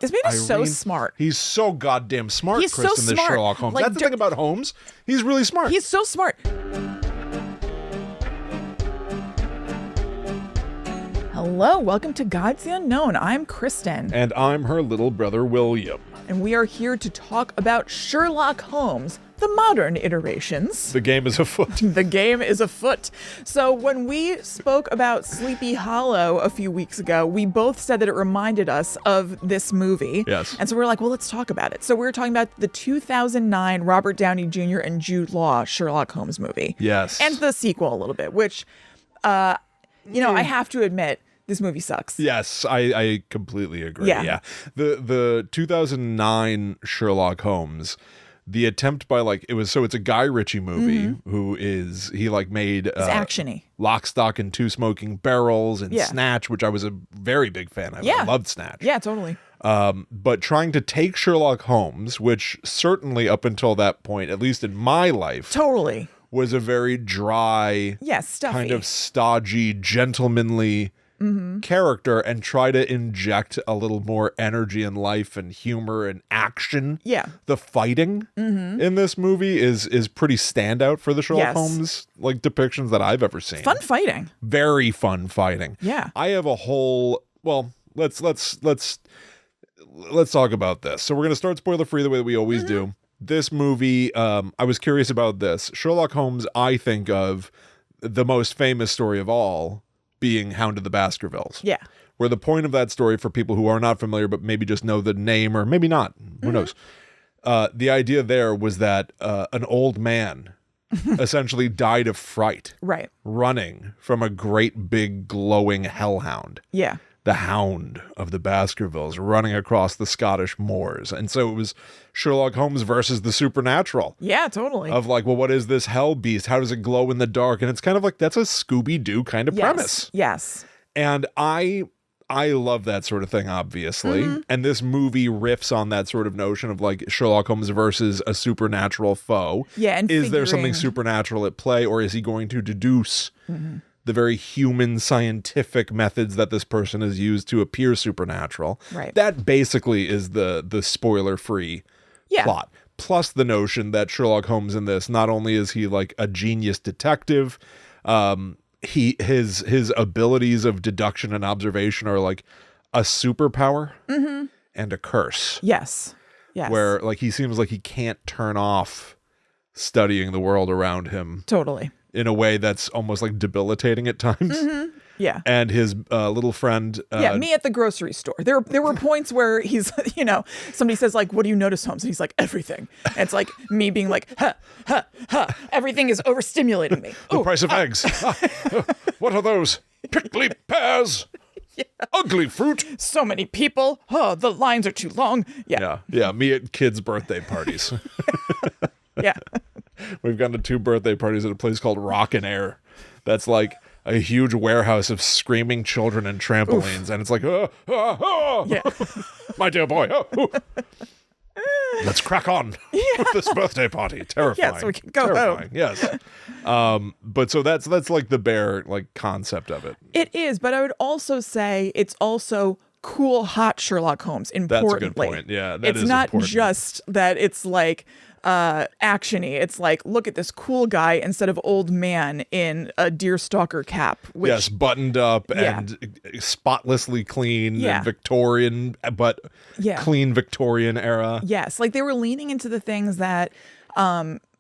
This man is so smart. He's so goddamn smart, He's Kristen, so this smart. Sherlock Holmes. Like, That's the thing about Holmes. He's really smart. He's so smart. Hello, welcome to Gods the Unknown. I'm Kristen. And I'm her little brother, William. And we are here to talk about Sherlock Holmes, the modern iterations. The game is afoot. The game is afoot. So when we spoke about Sleepy Hollow a few weeks ago, we both said that it reminded us of this movie. Yes. And so we're like, well, let's talk about it. So we were talking about the 2009 Robert Downey Jr. and Jude Law Sherlock Holmes movie. Yes. And the sequel a little bit, which, I have to admit, this movie sucks. Yes, I completely agree. Yeah. The 2009 Sherlock Holmes, the attempt by it's a Guy Ritchie movie who made It's actiony. Lock, Stock, and Two Smoking Barrels and Snatch, which I was a very big fan of. I loved Snatch. Yeah, totally. But trying to take Sherlock Holmes, which certainly up until that point, at least in my life, Totally. was a very dry, Stuffy. kind of stodgy, gentlemanly character, and try to inject a little more energy and life and humor and action. Yeah. The fighting in this movie is pretty standout for the Sherlock Yes. Holmes depictions that I've ever seen. Fun fighting. Very fun fighting. Yeah. I have a whole, let's talk about this. So we're going to start spoiler free the way that we always do. This movie, I was curious about this. Sherlock Holmes, I think of the most famous story of all being Hound of the Baskervilles. Yeah. Where the point of that story, for people who are not familiar but maybe just know the name or maybe not, who knows, the idea there was that an old man essentially died of fright. Right. Running from a great big glowing hellhound. Yeah. The Hound of the Baskervilles running across the Scottish moors. And so it was Sherlock Holmes versus the supernatural. Yeah, totally. Of what is this hell beast? How does it glow in the dark? And it's kind of that's a Scooby-Doo kind of premise. Yes. And I love that sort of thing, obviously. And this movie riffs on that sort of notion of Sherlock Holmes versus a supernatural foe. Yeah, and is there something supernatural at play, or is he going to deduce the very human scientific methods that this person has used to appear supernatural? Right. That basically is the spoiler-free plot. Plus the notion that Sherlock Holmes in this, not only is he a genius detective, his abilities of deduction and observation are a superpower and a curse. Yes. Yes. Where he seems like he can't turn off studying the world around him. Totally. In a way that's almost debilitating at times. Yeah. And his little friend. Me at the grocery store. There were points where he's, somebody says what do you notice, Holmes? And he's like, everything. And it's me being everything is overstimulating me. The price of eggs. What are those? Prickly pears. Yeah. Ugly fruit. So many people. Oh, the lines are too long. Yeah. Yeah. Me at kids' birthday parties. Yeah. We've gone to 2 birthday parties at a place called Rockin' Air. That's a huge warehouse of screaming children and trampolines. Oof. And it's Yeah. My dear boy. Let's crack on with this birthday party. Terrifying. Yeah, so we can go home. Yes. But so that's the bare concept of it. It is, but I would also say it's also cool, hot Sherlock Holmes, importantly. That's a good point. Yeah, it's not just that it's actiony. It's look at this cool guy instead of old man in a deerstalker cap. Which, yes, buttoned up and spotlessly clean and Victorian, but clean Victorian era. Yes, they were leaning into the things that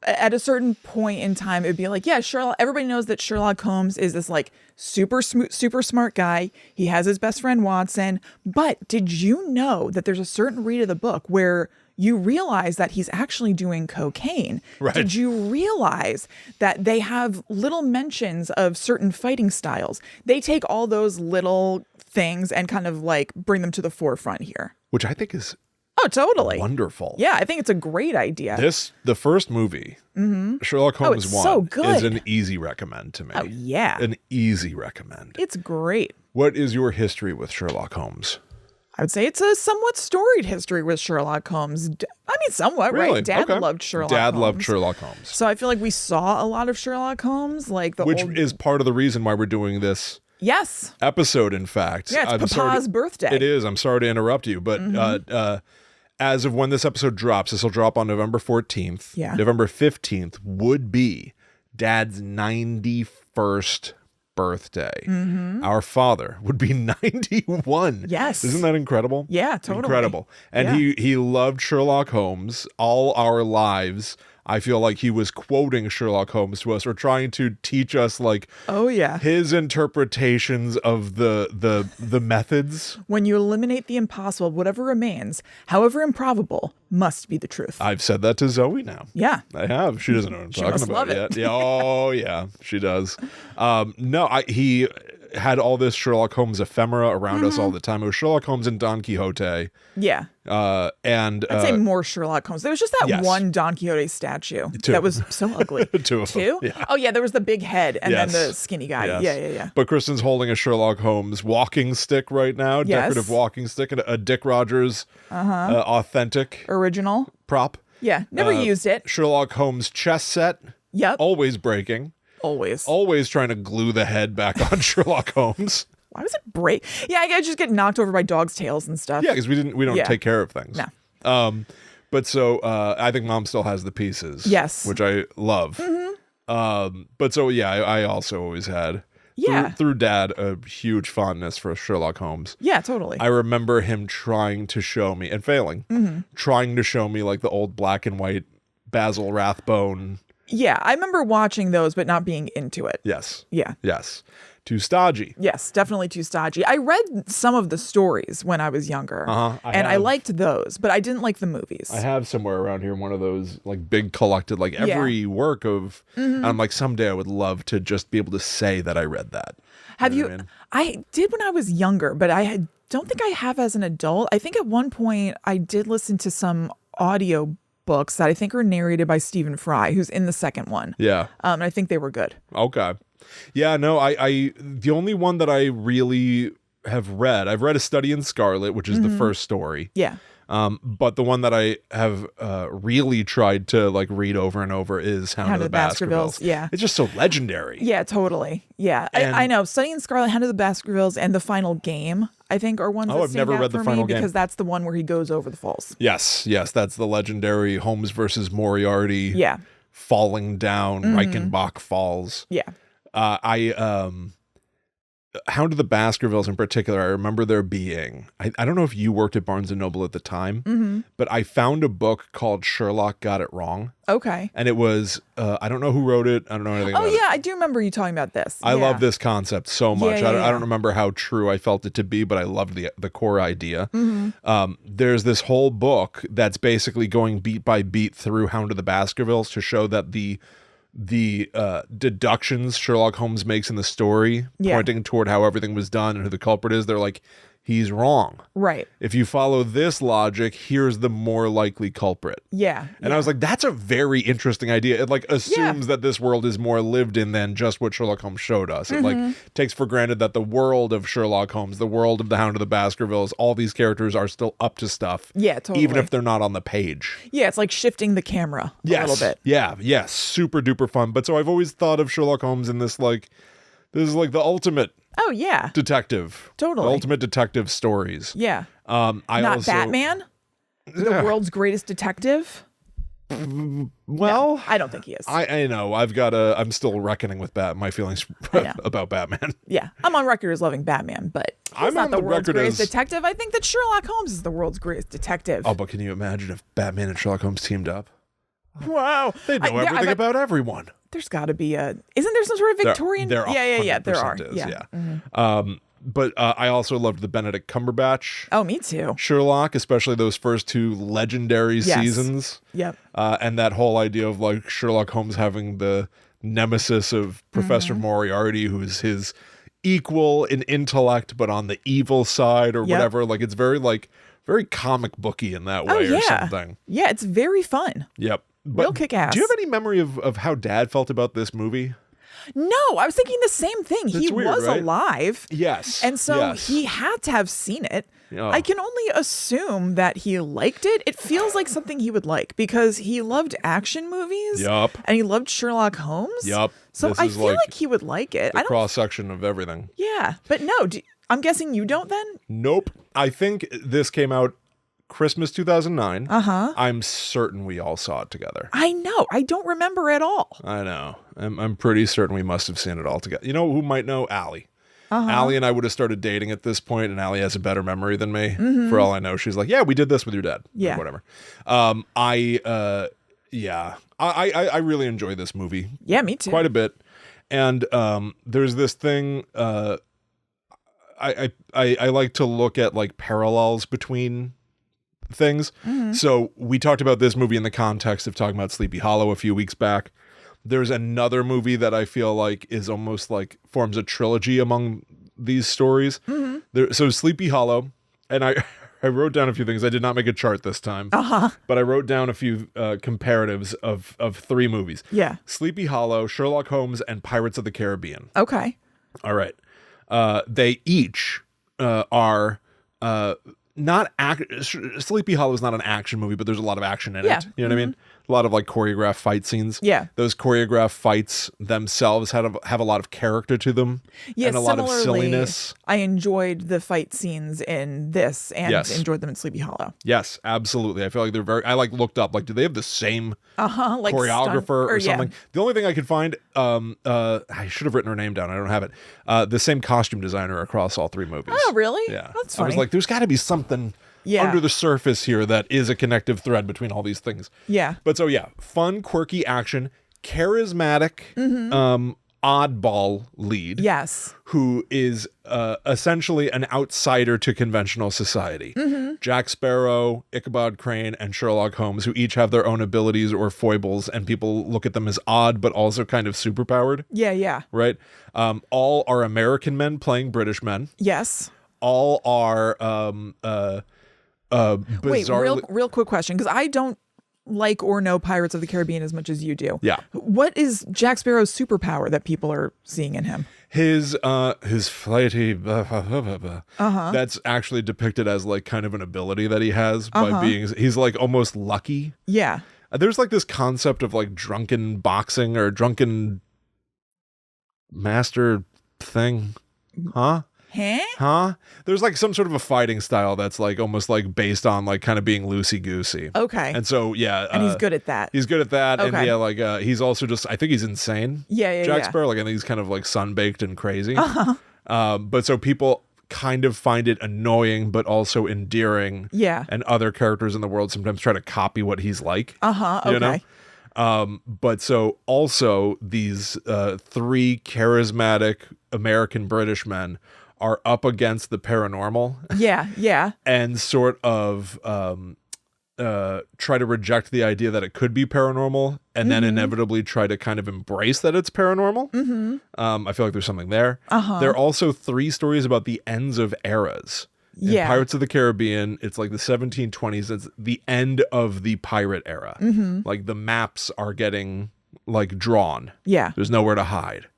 at a certain point in time, it'd be Sherlock. Everybody knows that Sherlock Holmes is this super smart guy. He has his best friend Watson. But did you know that there's a certain read of the book where you realize that he's actually doing cocaine? Right. Did you realize that they have little mentions of certain fighting styles? They take all those little things and kind of bring them to the forefront here. Which I think is totally wonderful. Yeah, I think it's a great idea. The first movie, Sherlock Holmes 1, so good. is an easy recommend to me. Oh, yeah. An easy recommend. It's great. What is your history with Sherlock Holmes? I would say it's a somewhat storied history with Sherlock Holmes. I mean, somewhat, really? Right? Dad loved Sherlock Holmes. Dad loved Sherlock Holmes. So I feel we saw a lot of Sherlock Holmes, which is part of the reason why we're doing this Yes. episode, in fact. Yeah, it's Papa's birthday. It is. I'm sorry to interrupt you, but as of when this episode drops, this will drop on November 14th. Yeah. November 15th would be Dad's 91st birthday. Our father would be 91. Yes. Isn't that incredible? Yeah, totally. Incredible. And he loved Sherlock Holmes all our lives. I feel like he was quoting Sherlock Holmes to us, or trying to teach us, like, Oh, yeah. his interpretations of the methods. When you eliminate the impossible, whatever remains, howew improbable, must be the truth. I've said that to Zoe now. Yeah. I have. She doesn't know what I'm talking must about love yet. it. Yeah. Oh, yeah, she does. He had all this Sherlock Holmes ephemera around us all the time. It was Sherlock Holmes and Don Quixote. Yeah. And I'd say more Sherlock Holmes. There was just that yes. one Don Quixote statue Two. that was so ugly. Two of them. Two? Yeah. Oh, yeah. There was the big head and Yes. then the skinny guy. Yes. Yeah. But Kristen's holding a Sherlock Holmes walking stick right now, Yes. decorative walking stick, and a Dick Rogers authentic Original. prop. Yeah. Never used it. Sherlock Holmes chess set, Yep. always breaking, Always. always trying to glue the head back on Sherlock Holmes. Why was it break? Yeah, I just get knocked over by dogs' tails and stuff. Yeah, because we don't Yeah. take care of things. No. But so I think Mom still has the pieces. Yes. Which I love. But so yeah, I also always had Yeah. through Dad a huge fondness for Sherlock Holmes. Yeah, totally. I remember him trying to show me, and failing, trying to show me like the old black and white Basil Rathbone. Yeah, I remember watching those, but not being into it. Yes. Yeah. Yes. Too stodgy. Yes, definitely too stodgy. I read some of the stories when I was younger, I I liked those, but I didn't like the movies. I have somewhere around here one of those like big collected, like every work of, and I'm like, someday I would love to just be able to say that I read that. Have know you? what I mean? I did when I was younger, but don't think I have as an adult. I think at one point I did listen to some audio books that I think are narrated by Stephen Fry, who's in the second one. Yeah. And I think they were good. Okay. Yeah, no, I the only one that I really have read, I've read A Study in Scarlet, which is the first story. Yeah. But the one that I have really tried to like read over and over is Hound of the Baskervilles. Yeah. It's just so legendary. Yeah, totally. Yeah. And- I know. Study in Scarlet, Hound of the Baskervilles, and The Final Game, I think, are ones that I've stand never out read The for Final me Game. because that's the one where he goes over the falls. Yes, that's the legendary Holmes versus Moriarty. Yeah. Falling down Reichenbach Falls. Yeah. Hound of the Baskervilles in particular, I remember there being, I don't know if you worked at Barnes & Noble at the time, but I found a book called Sherlock Got It Wrong. Okay. And it was, I don't know who wrote it. I don't know anything Oh, about yeah. it. I do remember you talking about this. I Yeah. love this concept so much. Yeah, I don't remember how true I felt it to be, but I loved the core idea. There's this whole book that's basically going beat by beat through Hound of the Baskervilles to show that the deductions Sherlock Holmes makes in the story, pointing toward how everything was done and who the culprit is, they're like, he's wrong. Right. If you follow this logic, here's the more likely culprit. Yeah. And I was like, that's a very interesting idea. It like assumes that this world is more lived in than just what Sherlock Holmes showed us. It like takes for granted that the world of Sherlock Holmes, the world of the Hound of the Baskervilles, all these characters are still up to stuff. Yeah, totally. Even if they're not on the page. Yeah, it's like shifting the camera a little bit. Yeah, yes. Super duper fun. But so I've always thought of Sherlock Holmes in this like the ultimate Oh, yeah. detective. Totally. The ultimate detective stories. Yeah. I Not also, Batman? The world's greatest detective? Well, I don't think he is. I know. I'm still reckoning with my feelings know. about Batman. Yeah. I'm on record as loving Batman, but he's I'm not on the the world's record greatest as- detective. I think that Sherlock Holmes is the world's greatest detective. Oh, but can you imagine if Batman and Sherlock Holmes teamed up? Wow. They know everything about everyone. There's got to be isn't there some sort of Victorian? There Yeah. There are. 100% is, Yeah. But I also loved the Benedict Cumberbatch Oh, me too. Sherlock, especially those first two legendary Yes. seasons. Yep. And that whole idea of like Sherlock Holmes having the nemesis of Professor Moriarty, who's his equal in intellect, but on the evil side or Yep. whatever. Like it's very comic booky in that way Oh, yeah. or something. Yeah, it's very fun. Yep. Real kick-ass. Do you have any memory of how Dad felt about this movie? No, I was thinking the same thing. He weird, was right? alive. Yes. And so yes. he had to have seen it. Yeah. I can only assume that he liked it. It feels like something he would like because he loved action movies. Yup. And he loved Sherlock Holmes. Yup. So This I is feel like he would like it. the cross section of everything. Yeah. But no, I'm guessing you don't then? Nope. I think this came out Christmas 2009. Uh-huh. I'm certain we all saw it together. I know. I don't remember at all. I know. I'm pretty certain we must have seen it all together. You know who might know? Allie. Allie and I would have started dating at this point, and Allie has a better memory than me. For all I know, she's like, "Yeah, we did this with your dad." Yeah. Or whatever. I really enjoy this movie. Yeah, me too. Quite a bit. And there's this thing. I like to look at like parallels between things. So we talked about this movie in the context of talking about Sleepy Hollow a few weeks back. There's another movie that I feel like is almost like forms a trilogy among these stories. So Sleepy Hollow, and I wrote down a few things. I did not make a chart this time, but I wrote down a few comparatives of three movies. Yeah. Sleepy Hollow, Sherlock Holmes, and Pirates of the Caribbean. Okay. All right. They each are not Sleepy Hollow is not an action movie, but there's a lot of action in it. You know what I mean? A lot of like choreographed fight scenes. Yeah. Those choreographed fights themselves have a lot of character to them. Yeah, and a lot of silliness. I enjoyed the fight scenes in this and enjoyed them in Sleepy Hollow. Yes, absolutely. I feel like they're very. I like looked up like, do they have the same like choreographer or something? Yeah. The only thing I could find, I should have written her name down. I don't have it. The same costume designer across all three movies. Oh, really? Yeah, That's funny. I was like, there's got to be something under the surface here that is a connective thread between all these things. Yeah. But so yeah, fun, quirky action, charismatic, oddball lead. Yes. Who is essentially an outsider to conventional society. Jack Sparrow, Ichabod Crane, and Sherlock Holmes, who each have their own abilities or foibles, and people look at them as odd, but also kind of superpowered. Yeah, yeah. Right? All are American men playing British men. Yes. All are bizarrely... Wait, real quick question, because I don't like or know Pirates of the Caribbean as much as you do. Yeah. What is Jack Sparrow's superpower that people are seeing in him? His flighty that's actually depicted as like kind of an ability that he has by he's like almost lucky. Yeah. There's like this concept of like drunken boxing or drunken master thing. Huh? There's like some sort of a fighting style that's like almost like based on like kind of being loosey-goosey. Okay. And so, yeah. And he's good at that. He's good at that. Okay. And yeah, like he's also just, I think he's insane. Yeah. Jack Sparrow, like I think he's kind of like sun-baked and crazy. But so people kind of find it annoying, but also endearing. Yeah. And other characters in the world sometimes try to copy what he's like. Okay. You know? But so also these three charismatic American British men are up against the paranormal. Yeah. And sort of try to reject the idea that it could be paranormal and then inevitably try to kind of embrace that it's paranormal. I feel like there's something there. There are also three stories about the ends of eras. In Pirates of the Caribbean, it's like the 1720s. It's the end of the pirate era. Like the maps are getting like drawn. Yeah. There's nowhere to hide.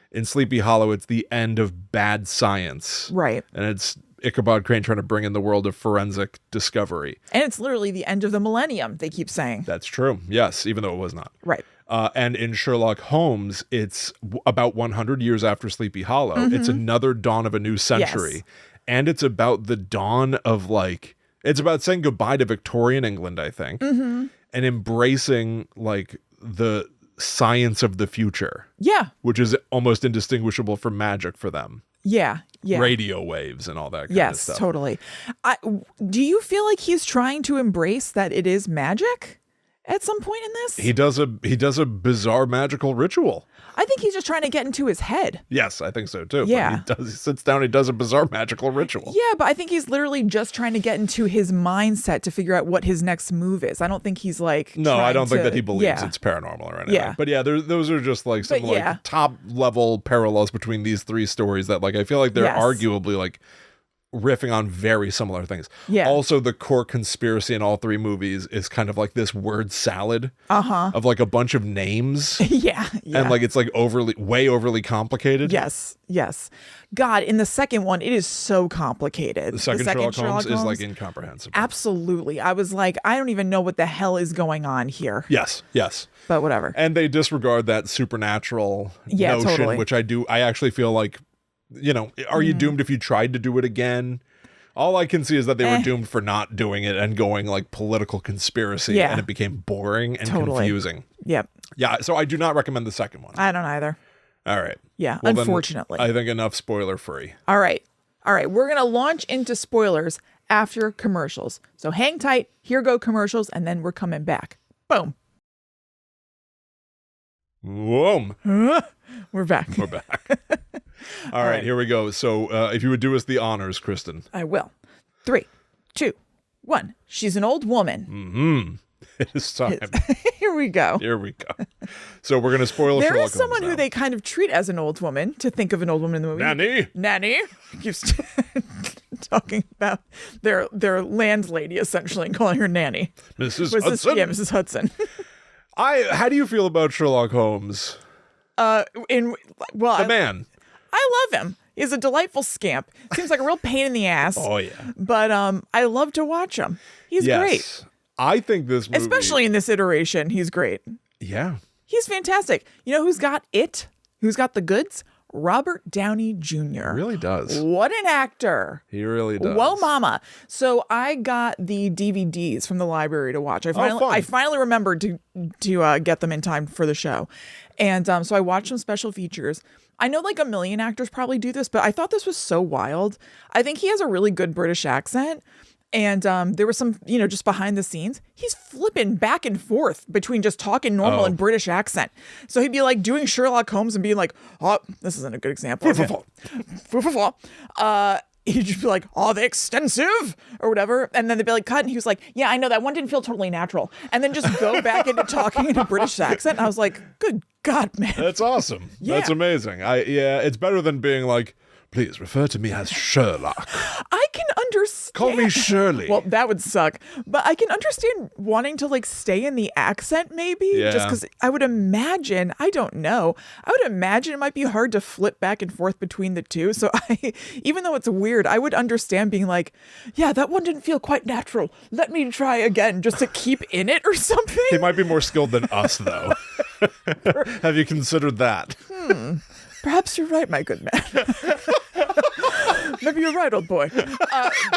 In Sleepy Hollow, it's the end of bad science. Right. And it's Ichabod Crane trying to bring in the world of forensic discovery. And it's literally the end of the millennium, they keep saying. That's true. Yes, even though it was not. Right. And in Sherlock Holmes, it's about 100 years after Sleepy Hollow. It's another dawn of a new century. Yes. And it's about the dawn of like, it's about saying goodbye to Victorian England, I think. And embracing like the science of the future. Yeah. Which is almost indistinguishable from magic for them. Yeah. Radio waves and all that kind of stuff. Yes, totally. Do you feel like he's trying to embrace that it is magic at some point in this? He does a bizarre magical ritual. I think he's just trying to get into his head. Yes, I think so too. Yeah. But he sits down, he does a bizarre magical ritual. Yeah, but I think he's literally just trying to get into his mindset to figure out what his next move is. I don't think he's like No, I don't think that he believes it's paranormal or anything. Yeah. But yeah, those are just like some like top level parallels between these three stories that like I feel like they're arguably like riffing on very similar things. Yeah. Also, the core conspiracy in all three movies is kind of like this word salad of like a bunch of names. Yeah. And like it's like way overly complicated. Yes. God, in the second one, it is so complicated. The second Sherlock Holmes is like incomprehensible. Absolutely. I was like, I don't even know what the hell is going on here. Yes. But whatever. And they disregard that supernatural notion, totally. which I actually feel like, are you doomed if you tried to do it again? All I can see is that they were doomed for not doing it and going like political conspiracy, and it became boring and confusing. Yep. Yeah, so I do not recommend the second one. I don't either. All right. Yeah, Well, unfortunately. I think enough spoiler free. All right. We're going to launch into spoilers after commercials. So hang tight. Here go commercials, and then we're coming back. Boom. Whoa. We're back. We're back. All right, here we go. So if you would do us the honors, Kristen. I will. 3, 2, 1. She's an old woman. It is time. Here we go. So we're going to spoil There Sherlock is someone Holmes who they kind of treat as an old woman, to think of an old woman in the movie. Nanny. Keeps talking about their landlady, essentially, and calling her Nanny. Mrs. Hudson. Mrs. Hudson. How do you feel about Sherlock Holmes? The man. I love him. He's a delightful scamp. Seems like a real pain in the ass. Oh, yeah. But I love to watch him. He's great. I think this movie... Especially in this iteration, he's great. Yeah. He's fantastic. You know who's got it? Who's got the goods? Robert Downey Jr. Really does. What an actor. He really does. Whoa, mama. So I got the DVDs from the library to watch. I finally remembered to get them in time for the show. And so I watched some special features. I know like a million actors probably do this, but I thought this was so wild. I think he has a really good British accent. And there was some, just behind the scenes, he's flipping back and forth between just talking normal and British accent. So he'd be like doing Sherlock Holmes and being like, oh, this isn't a good example. He'd just be like, oh, the extensive or whatever. And then they'd be like, cut. And he was like, yeah, I know that one didn't feel totally natural. And then just go back into talking in a British accent. And I was like, good God, man. That's awesome. Yeah. That's amazing. It's better than being like, please refer to me as Sherlock. I can understand. Call me Shirley. Well, that would suck. But I can understand wanting to like stay in the accent maybe. Yeah. Just because I would imagine, I don't know. I would imagine it might be hard to flip back and forth between the two. So even though it's weird, I would understand being like, yeah, that one didn't feel quite natural. Let me try again just to keep in it or something. He might be more skilled than us though. Have you considered that? Perhaps you're right, my good man. Maybe you're right, old boy. But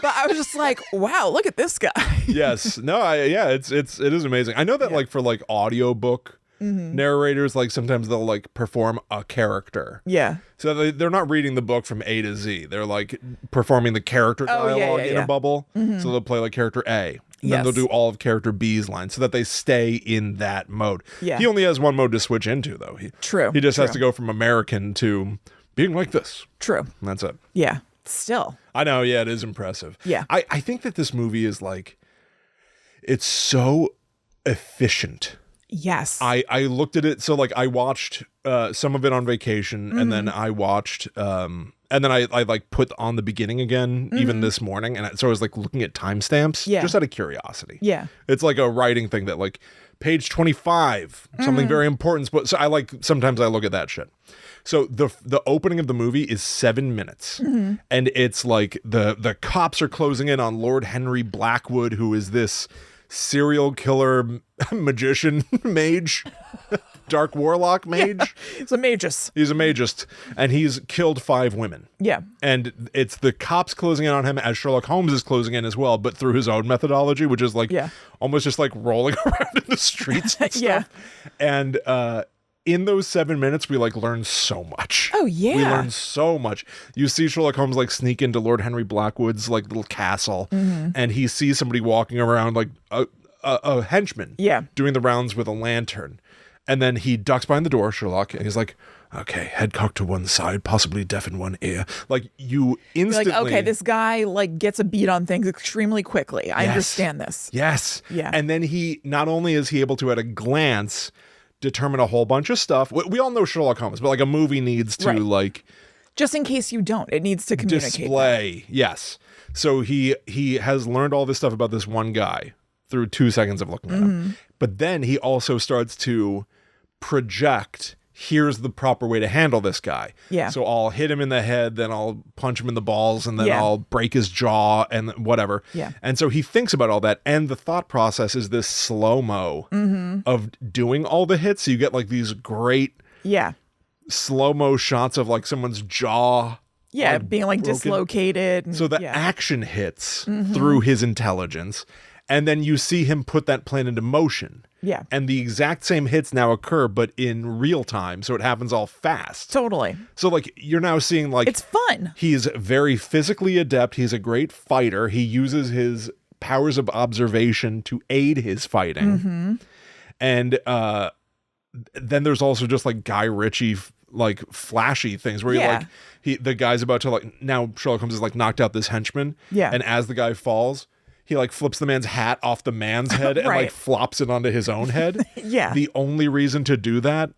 I was just like, wow, look at this guy. Yes. No, it is amazing. I know that like for like audiobook narrators, like sometimes they'll like perform a character. Yeah. So they're not reading the book from A to Z. They're like performing the character dialogue in a bubble. So they'll play like character A. And then they'll do all of character B's lines so that they stay in that mode. Yeah. He only has one mode to switch into, though. True. He just has to go from American to being like this. True. And that's it. Yeah. Still. I know. Yeah, it is impressive. Yeah. I think that this movie is like, it's so efficient. Yes. I looked at it. So like I watched some of it on vacation and then I watched and then I like put on the beginning again even this morning, and so I was like looking at timestamps just out of curiosity. Yeah. It's like a writing thing that like page 25 something very important, but so I like sometimes I look at that shit. So the opening of the movie is 7 minutes and it's like the cops are closing in on Lord Henry Blackwood, who is this serial killer magician mage. Dark warlock mage. Yeah, he's a magus. He's a magist, and he's killed 5 women. Yeah. And it's the cops closing in on him as Sherlock Holmes is closing in as well, but through his own methodology, which is like almost just like rolling around in the streets and stuff. And in those 7 minutes, we like learn so much. Oh, yeah. We learn so much. You see Sherlock Holmes like sneak into Lord Henry Blackwood's like little castle, and he sees somebody walking around like a henchman doing the rounds with a lantern. And then he ducks behind the door, Sherlock, and he's like, okay, head cocked to one side, possibly deaf in one ear. Like, you instantly... You're like, okay, this guy, like, gets a beat on things extremely quickly. I understand this. Yes. Yeah. And then he, not only is he able to, at a glance, determine a whole bunch of stuff. We all know Sherlock Holmes, but, like, a movie needs to, like... Just in case you don't, it needs to communicate. Display. Yes. So he has learned all this stuff about this one guy through 2 seconds of looking at him. But then he also starts to project, here's the proper way to handle this guy. Yeah. So I'll hit him in the head, then I'll punch him in the balls, and then Yeah. I'll break his jaw and whatever. Yeah. And so he thinks about all that. And the thought process is this slow-mo of doing all the hits. So you get like these great Yeah. slow-mo shots of like someone's jaw. Yeah, like, being like broken. dislocated. And, So the yeah. action hits through his intelligence, and then you see him put that plan into motion. Yeah. And the exact same hits now occur, but in real time, so it happens all fast. Totally. So like you're now seeing like It's fun. he's very physically adept. He's a great fighter. He uses his powers of observation to aid his fighting. And then there's also just like Guy Ritchie like flashy things where Yeah. the guy's about to like, now Sherlock Holmes has like knocked out this henchman. Yeah. And as the guy falls, he like flips the man's hat off the man's head and like Right. flops it onto his own head. Yeah. The only reason to do that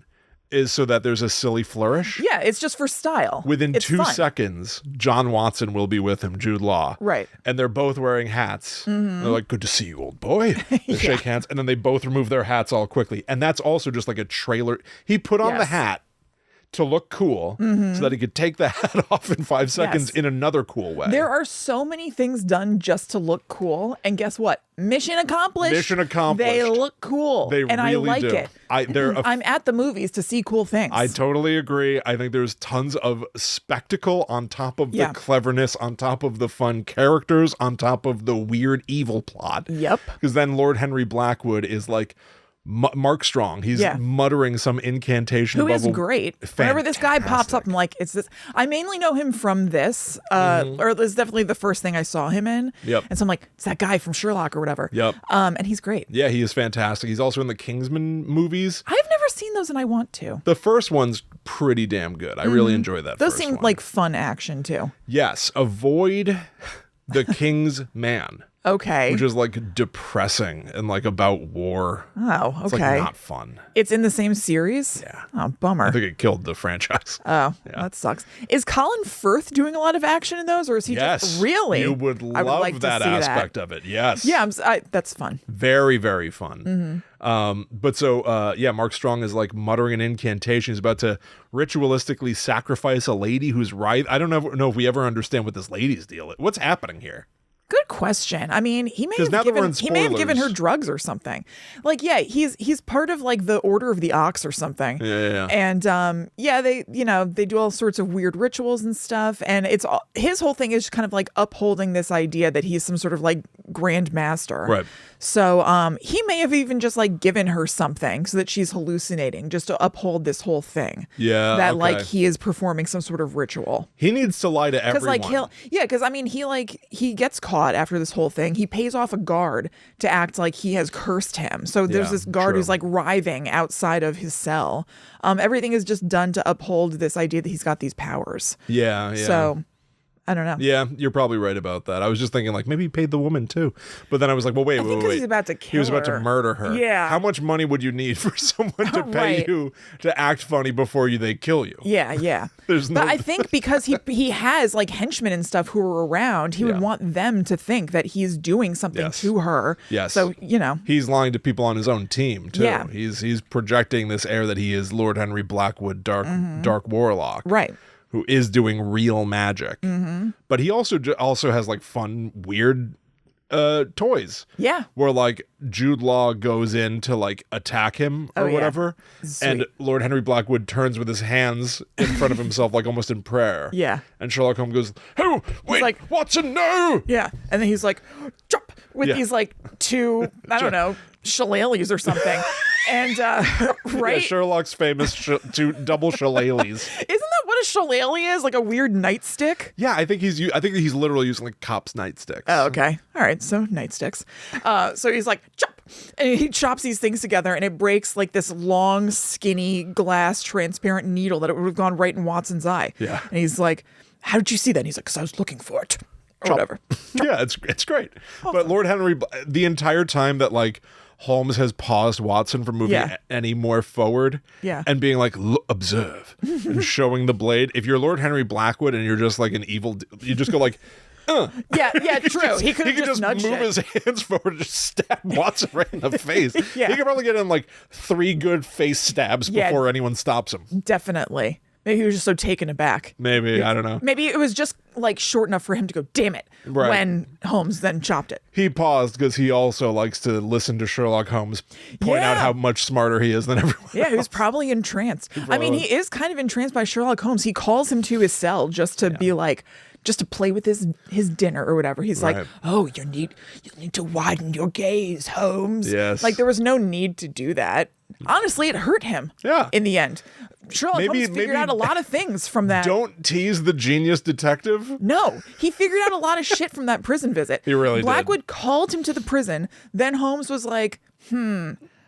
is so that there's a silly flourish. Yeah, it's just for style. Within It's 2 fun. seconds, John Watson will be with him, Jude Law. Right. And they're both wearing hats. They're like, good to see you, old boy. They shake hands, and then they both remove their hats all quickly. And that's also just like a trailer. He put on the Yes. hat to look cool so that he could take the hat off in 5 seconds Yes. in another cool way. There are so many things done just to look cool, and guess what? Mission accomplished. Mission accomplished. They look cool, They and I really like do. it. I'm at the movies to see cool things. I totally agree. I think there's tons of spectacle on top of Yeah. the cleverness, on top of the fun characters, on top of the weird evil plot. Yep. Because then Lord Henry Blackwood is like Mark Strong. He's Yeah. muttering some incantation. Who above is great. Whenever this guy pops up, I'm like, it's this. I mainly know him from this, or it was definitely the first thing I saw him in. Yep. And so I'm like, it's that guy from Sherlock or whatever. Yep. And he's great. Yeah, he is fantastic. He's also in the Kingsman movies. I've never seen those, and I want to. The first one's pretty damn good. I really enjoy that. Those first seem one. like fun action too. Yes, avoid the King's Man, Okay. which is like depressing and like about war. Oh, It's okay. like not fun. It's in the same series? Yeah. Oh, bummer. I think it killed the franchise. Oh, that sucks. Is Colin Firth doing a lot of action in those, or is he Yes, just really? You would I love like to that see aspect of it. Yes. Yeah, that's fun. Very, very fun. But so, Mark Strong is like muttering an incantation. He's about to ritualistically sacrifice a lady who's right. I don't know if we ever understand what this lady's deal is. What's happening here? Good question. I mean, he may 'Cause now have that we're given in he may have given her spoilers. drugs or something. Like, yeah, he's part of like the Order of the Ox or something. Yeah. And they do all sorts of weird rituals and stuff. And his whole thing is kind of like upholding this idea that he's some sort of like grand master. Right. So he may have even just like given her something so that she's hallucinating just to uphold this whole thing. Yeah, That okay. like he is performing some sort of ritual. He needs to lie to Because everyone. because I mean he gets caught after this whole thing. He pays off a guard to act like he has cursed him. So there's Yeah, this guard true. who's like writhing outside of his cell. Everything is just done to uphold this idea that he's got these powers. Yeah. So I don't know. Yeah, you're probably right about that. I was just thinking, like, maybe he paid the woman too. But then I was like, well, wait. He's about to kill He was about to her. murder her. Yeah. How much money would you need for someone to pay Right. you to act funny before they kill you? Yeah. There's But no- I think because he has like henchmen and stuff who are around, he would Yeah. want them to think that he's doing something Yes. to her. Yes. So, He's lying to people on his own team too. Yeah. He's projecting this air that he is Lord Henry Blackwood, dark warlock. right. Who is doing real magic. But he also has like fun, weird toys. Yeah. Where like Jude Law goes in to like attack him or Oh, yeah. whatever. And Sweet. Lord Henry Blackwood turns with his hands in front of himself, like almost in prayer. Yeah. And Sherlock Holmes goes, "Oh, wait, like- Watson, no!" Yeah. And then he's like, jump with Yeah. these like two, I don't know, shillelaghs or something. And right? Yeah, Sherlock's famous two double shillelaghs. Isn't that what a shillelagh is? Like a weird nightstick? Yeah, I think he's literally using like cops' nightsticks. Oh, okay. All right. So nightsticks. So he's like, chop. And he chops these things together and it breaks like this long, skinny, glass, transparent needle that it would have gone right in Watson's eye. Yeah. And he's like, how did you see that? And he's like, because I was looking for it. Or whatever. Yeah, it's great. But Lord Henry, the entire time that like Holmes has paused Watson from moving any more forward and being like, observe, and showing the blade. If you're Lord Henry Blackwood and you're just like an evil, you just go like, Yeah, true. He could have just nudged move his hands forward and just stab Watson right in the face. Yeah. He could probably get in like 3 good face stabs before anyone stops him. Definitely. Maybe he was just so taken aback. Maybe, I don't know. Maybe it was just like short enough for him to go, damn it, when Holmes then chopped it. He paused because he also likes to listen to Sherlock Holmes point out how much smarter he is than everyone else. He was probably entranced. I mean, he is kind of entranced by Sherlock Holmes. He calls him to his cell just to be like, just to play with his dinner or whatever. He's like, oh, you need to widen your gaze, Holmes. Yes. Like, there was no need to do that. Honestly, it hurt him in the end. Sherlock Holmes figured out a lot of things from that. Don't tease the genius detective. No, he figured out a lot of shit from that prison visit. He really did. Blackwood called him to the prison. Then Holmes was like,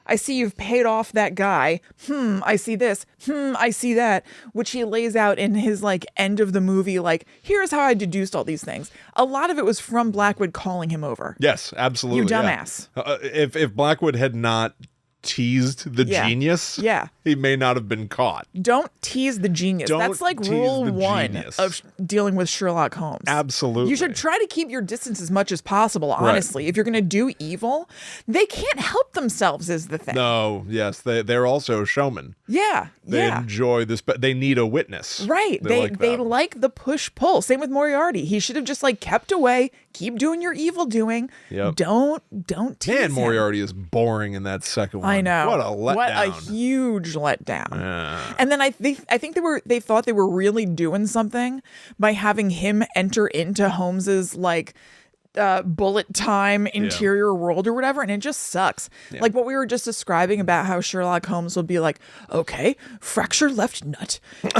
I see you've paid off that guy. I see this. I see that. Which he lays out in his like end of the movie. Like, here's how I deduced all these things. A lot of it was from Blackwood calling him over. Yes, absolutely. You dumbass. If Blackwood had not teased the genius, he may not have been caught. Don't tease the genius. That's like rule 1 of dealing with Sherlock Holmes. Absolutely. You should try to keep your distance as much as possible, honestly. If you're going to do evil, they can't help themselves is the thing. No, yes. They're also showmen. Yeah, They enjoy this, but they need a witness. Right. They like the push-pull. Same with Moriarty. He should have just like kept away, keep doing your evil doing. Yep. Don't tease him. Moriarty is boring in that second one. I know. What a letdown. What a huge letdown. Yeah. And then I think they thought they were really doing something by having him enter into Holmes's like bullet time interior world or whatever, and it just sucks. Like what we were just describing about how Sherlock Holmes will be like, okay, fracture left nut, kick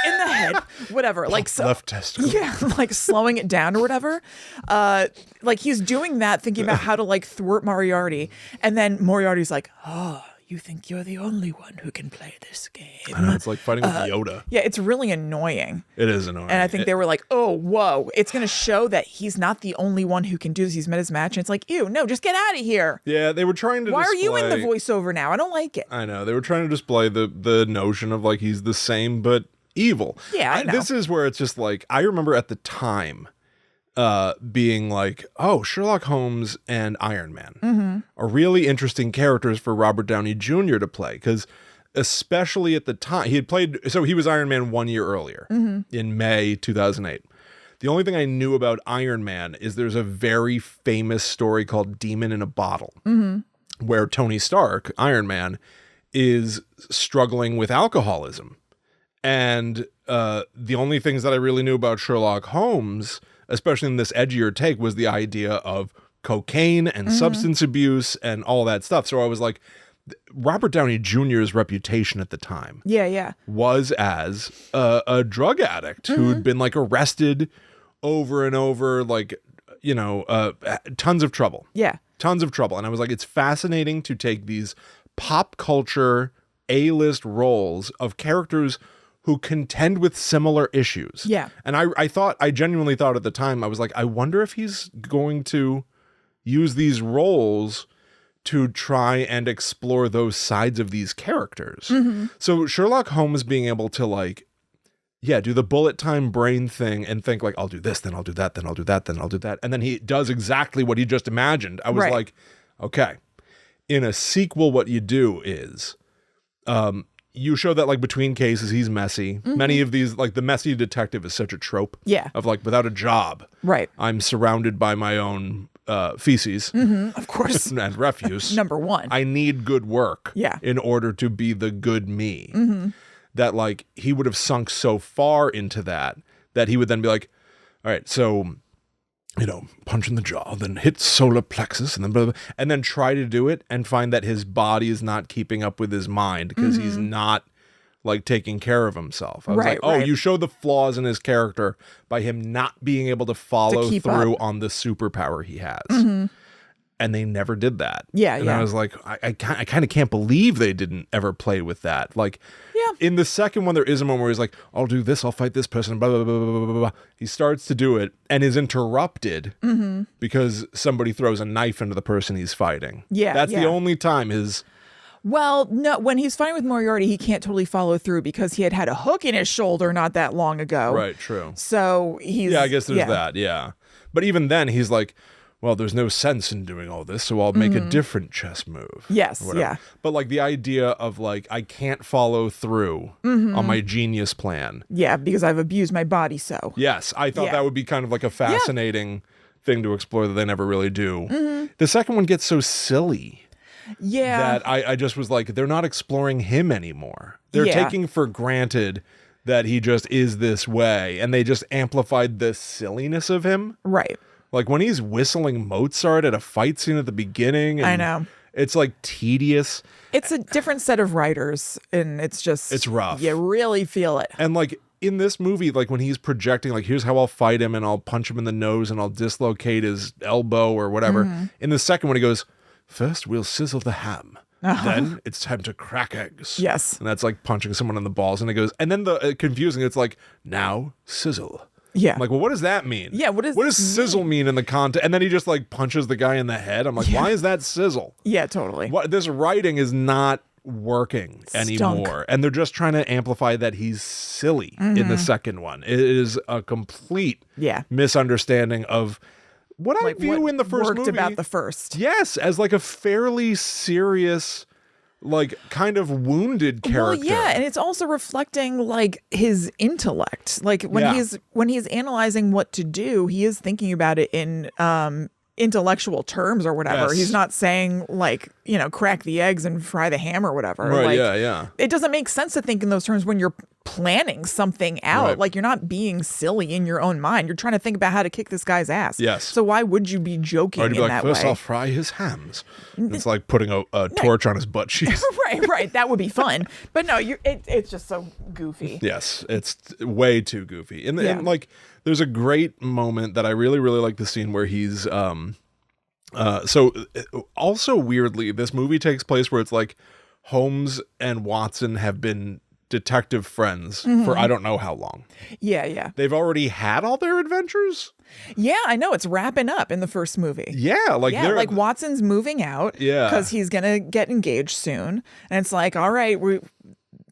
in the head, whatever, like left testicle. Yeah, like slowing it down or whatever. Like he's doing that, thinking about how to like thwart Moriarty, and then Moriarty's like, oh, you think you're the only one who can play this game. I know, it's like fighting with Yoda. Yeah, it's really annoying. It is annoying. And I think they were like, oh, whoa, it's going to show that he's not the only one who can do this. He's met his match. And it's like, ew, no, just get out of here. Yeah, they were trying to Why are you in the voiceover now? I don't like it. I know. They were trying to display the notion of like he's the same but evil. Yeah, I know. This is where it's just like, I remember at the time being like, oh, Sherlock Holmes and Iron Man are really interesting characters for Robert Downey Jr. to play, because especially at the time he was Iron Man 1 year earlier in May 2008. The only thing I knew about Iron Man is there's a very famous story called Demon in a Bottle, where Tony Stark, Iron Man, is struggling with alcoholism. And the only things that I really knew about Sherlock Holmes, especially in this edgier take, was the idea of cocaine and substance abuse and all that stuff. So I was like, Robert Downey Jr.'s reputation at the time was as a drug addict who'd been like arrested over and over, like, you know, tons of trouble. Yeah. Tons of trouble. And I was like, it's fascinating to take these pop culture A-list roles of characters who contend with similar issues. Yeah. And I genuinely thought at the time, I was like, I wonder if he's going to use these roles to try and explore those sides of these characters. So Sherlock Holmes being able to like, do the bullet time brain thing and think like, I'll do this, then I'll do that, then I'll do that, then I'll do that. And then he does exactly what he just imagined. I was like, okay, in a sequel, what you do is, you show that like between cases, he's messy. Many of these, like the messy detective is such a trope. Yeah. Of like, without a job, I'm surrounded by my own feces. Of course. And refuse. Number one. I need good work. Yeah. In order to be the good me. That like, he would have sunk so far into that he would then be like, all right, so, you know, punch in the jaw, then hit solar plexus, and then blah, blah, blah, and then try to do it and find that his body is not keeping up with his mind because he's not like taking care of himself. I was like, oh, you show the flaws in his character by him not being able to follow through on the superpower he has. And they never did that. And I was like, I kind of can't believe they didn't ever play with that. Like, In the second one, there is a moment where he's like, I'll do this, I'll fight this person, blah, blah, blah, blah, blah, blah. He starts to do it and is interrupted because somebody throws a knife into the person he's fighting. Yeah, That's yeah. the only time his... Well, no, when he's fighting with Moriarty, he can't totally follow through because he had a hook in his shoulder not that long ago. Right, true. So he's... Yeah, I guess there's that, yeah. But even then, he's like, well, there's no sense in doing all this, so I'll make a different chess move. Yes, yeah. But like the idea of like, I can't follow through on my genius plan. Yeah, because I've abused my body so. Yes, I thought that would be kind of like a fascinating thing to explore that they never really do. The second one gets so silly. Yeah. That I just was like, they're not exploring him anymore. They're taking for granted that he just is this way, and they just amplified the silliness of him. Right. Like when he's whistling Mozart at a fight scene at the beginning. I know. It's like tedious. It's a different set of writers, and it's just... It's rough. You really feel it. And like in this movie, like when he's projecting, like, here's how I'll fight him, and I'll punch him in the nose, and I'll dislocate his elbow or whatever. In the second one, he goes, first we'll sizzle the ham. Then it's time to crack eggs. Yes. And that's like punching someone in the balls. And it goes, and then the confusing, it's like, now sizzle. Yeah. I'm like, well, what does that mean? Yeah, what does sizzle mean in the context? And then he just like punches the guy in the head. I'm like, why is that sizzle? Yeah, totally. What, this writing is not working anymore. And they're just trying to amplify that he's silly in the second one. It is a complete misunderstanding of what I view in the first movie. About the first. Yes, as like a fairly serious, like kind of wounded character. Well, yeah, and it's also reflecting like his intellect. Like when he's analyzing what to do, he is thinking about it in intellectual terms or whatever. Yes. He's not saying like, you know, crack the eggs and fry the ham or whatever. Right, like, yeah. It doesn't make sense to think in those terms when you're planning something out. Right. Like you're not being silly in your own mind. You're trying to think about how to kick this guy's ass. Yes. So why would you be joking in like, that first way? I'll fry his hams. It's like putting a torch on his butt cheeks. right. That would be fun. But no, it's just so goofy. Yes, it's way too goofy. And like, there's a great moment that I really, really like the scene where he's so also weirdly, this movie takes place where it's like Holmes and Watson have been detective friends for I don't know how long. Yeah. They've already had all their adventures. Yeah, I know. It's wrapping up in the first movie. Yeah, like Watson's moving out. Yeah, because he's gonna get engaged soon, and it's like, all right, we've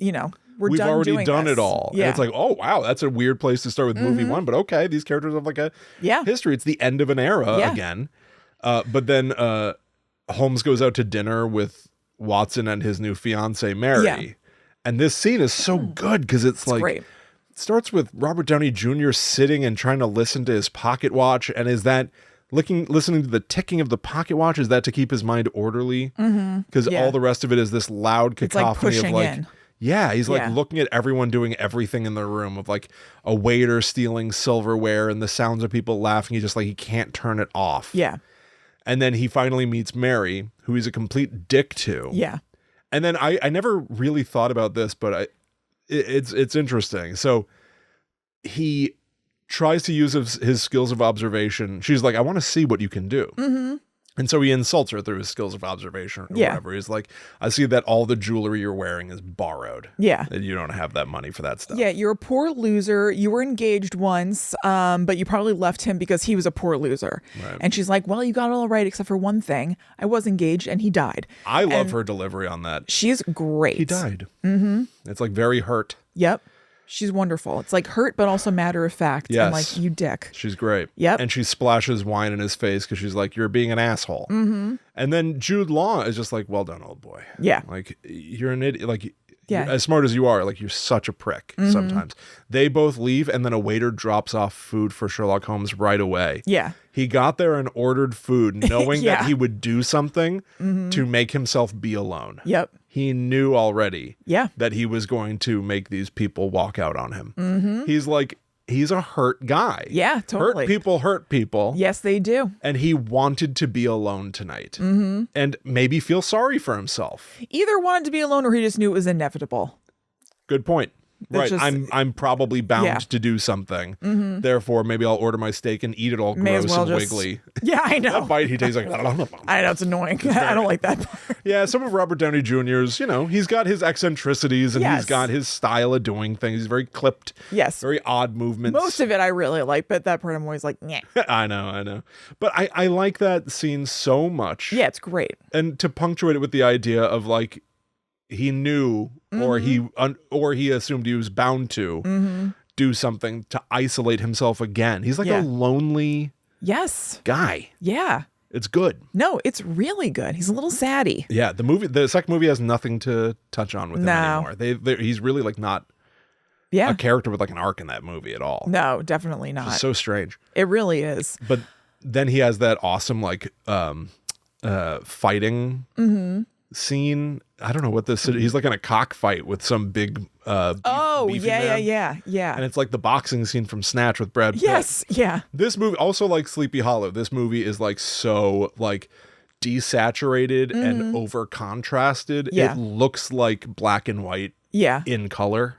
already done this. it all. Yeah, and it's like, oh wow, that's a weird place to start with movie one, but okay, these characters have like a history. It's the end of an era again. But then Holmes goes out to dinner with Watson and his new fiance Mary. Yeah. And this scene is so good because it's like great. It starts with Robert Downey Jr. sitting and trying to listen to his pocket watch. And is that listening to the ticking of the pocket watch? Is that to keep his mind orderly? Because all the rest of it is this loud cacophony of like, yeah, he's like looking at everyone doing everything in their room, of like a waiter stealing silverware and the sounds of people laughing. He's just like, he can't turn it off. Yeah. And then he finally meets Mary, who he's a complete dick to. Yeah. And then I never really thought about this, but it's interesting. So he tries to use his skills of observation. She's like, I want to see what you can do. And so he insults her through his skills of observation or whatever. He's like, I see that all the jewelry you're wearing is borrowed. Yeah. And you don't have that money for that stuff. Yeah, you're a poor loser. You were engaged once, but you probably left him because he was a poor loser. Right. And she's like, well, you got it all right except for one thing. I was engaged and he died. I love her delivery on that. She's great. He died. It's like very hurt. Yep. She's wonderful. It's like hurt, but also matter of fact. Yes. And like, you dick. She's great. Yep. And she splashes wine in his face because she's like, you're being an asshole. And then Jude Law is just like, well done, old boy. Yeah. Like, you're an idiot. Like, as smart as you are, like, you're such a prick sometimes. They both leave, and then a waiter drops off food for Sherlock Holmes right away. Yeah. He got there and ordered food knowing that he would do something to make himself be alone. Yep. He knew already that he was going to make these people walk out on him. He's like, he's a hurt guy. Yeah, totally. Hurt people. Yes, they do. And he wanted to be alone tonight and maybe feel sorry for himself. Either wanted to be alone or he just knew it was inevitable. Good point. Right. just- I'm probably bound Yeah. to do something. Therefore, maybe I'll order my steak and eat it all May as gross well and just- wiggly. Yeah, I know. That bite he takes like. I know it's annoying. I don't like that part. Yeah, some of Robert Downey Jr.'s, he's got his eccentricities and Yes. he's got his style of doing things. He's very clipped. Yes. Very odd movements. Most of it I really like, but that part I'm always like, yeah. I know. But I like that scene so much. Yeah, it's great. And to punctuate it with the idea of like he knew or he assumed he was bound to do something to isolate himself again. He's like Yeah. a lonely Yes. guy. Yeah. It's good. No, it's really good. He's a little saddy. Yeah, the second movie has nothing to touch on with him No. anymore. He's really like not Yeah. a character with like an arc in that movie at all. No, definitely not. It's so strange. It really is. But then he has that awesome like fighting scene. I don't know what this is. He's like in a cockfight with some big Oh, beefy yeah, man. yeah. And it's like the boxing scene from Snatch with Brad Pitt. Yes, yeah. This movie, also like Sleepy Hollow, this movie is like so like desaturated and over contrasted. Yeah. It looks like black and white Yeah. in color.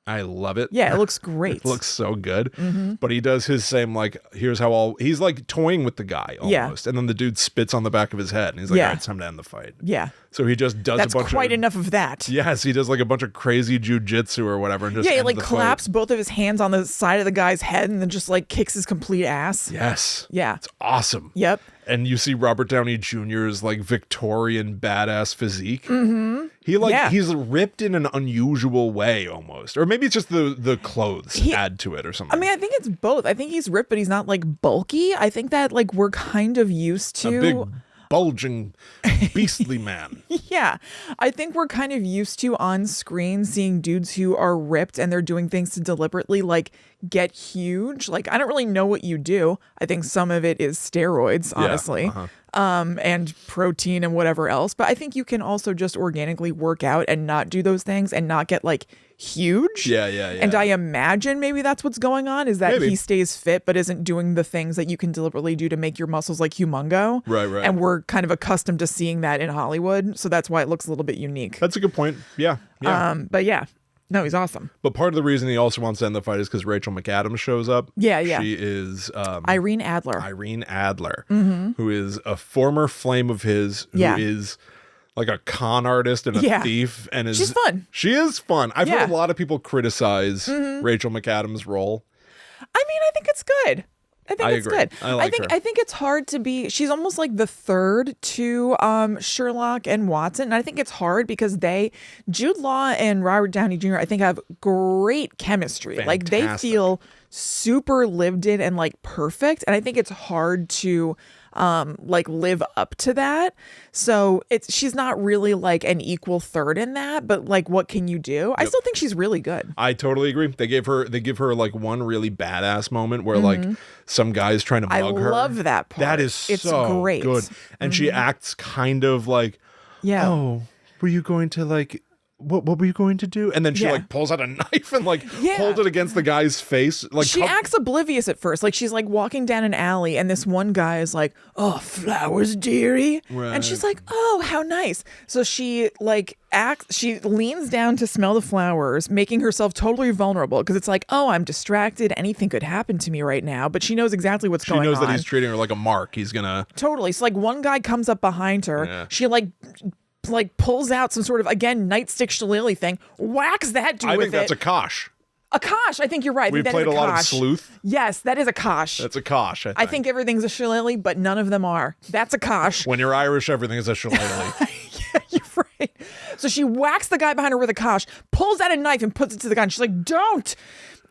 I love it. Yeah, it looks great. It looks so good. But he does his same like, here's how he's like toying with the guy almost. Yeah. And then the dude spits on the back of his head and he's like, Yeah. all right, it's time to end the fight. Yeah. So he just does That's a bunch quite of enough of that. Yes, he does like a bunch of crazy jujitsu or whatever and just Yeah, he ends like the fight. claps both of his hands on the side of the guy's head and then just like kicks his complete ass. Yes. Yeah. It's awesome. Yep. And you see Robert Downey Jr.'s like Victorian badass physique. He like Yeah. he's ripped in an unusual way almost. Or maybe it's just the clothes add to it or something. I mean, I think it's both. I think he's ripped, but he's not like bulky. I think that like we're kind of used to a big bulging beastly man. Yeah. I think we're kind of used to on screen seeing dudes who are ripped and they're doing things to deliberately like get huge. Like, I don't really know what you do. I think some of it is steroids, honestly. And protein and whatever else. But I think you can also just organically work out and not do those things and not get like huge. Yeah. And I imagine maybe that's what's going on is that Maybe. he stays fit but isn't doing the things that you can deliberately do to make your muscles like humongo. Right. And we're kind of accustomed to seeing that in Hollywood. So that's why it looks a little bit unique. That's a good point. Yeah. But yeah, no, he's awesome. But part of the reason he also wants to end the fight is because Rachel McAdams shows up. Yeah. She is Irene Adler. Irene Adler, who is a former flame of his, who Yeah. is like a con artist and a Yeah. thief, and is She's fun. She is fun. I've Yeah. heard a lot of people criticize Rachel McAdams' role. I mean, I think it's good. I think it's agree. good. I like her. I think it's hard to be. She's almost like the third to Sherlock and Watson, and I think it's hard because Jude Law and Robert Downey Jr. I think have great chemistry. Like they Fantastic. feel super lived in and like perfect, and I think it's hard to like live up to that. So she's not really like an equal third in that, but like what can you do? I still think she's really good. I totally agree. They give her like one really badass moment where like some guy's trying to I mug her. love that part. That is It's so great. good. And she acts kind of like, Yeah. oh, were you going to like, what were you going to do? And then she Yeah. like pulls out a knife and like Yeah. holds it against the guy's face. Like She acts oblivious at first. Like she's like walking down an alley and this one guy is like, "Oh, flowers, dearie." Right. And she's like, "Oh, how nice." So she like she leans down to smell the flowers, making herself totally vulnerable because it's like, "Oh, I'm distracted. Anything could happen to me right now." But she knows exactly what's she going on. knows that he's treating her like a mark. He's gonna Totally. So like one guy comes up behind her. Yeah. She like pulls out some sort of again nightstick shillelagh thing, whacks that dude I with think that's it. a kosh. A kosh. I think you're right. I We think that played is a lot of kosh. sleuth. Yes, that is a kosh. That's a kosh. I think everything's a shillelagh, but none of them are. That's a kosh. when you're Irish, everything is a shillelagh. Yeah, you're right. So she whacks the guy behind her with a kosh, pulls out a knife and puts it to the gun. She's like, "Don't!"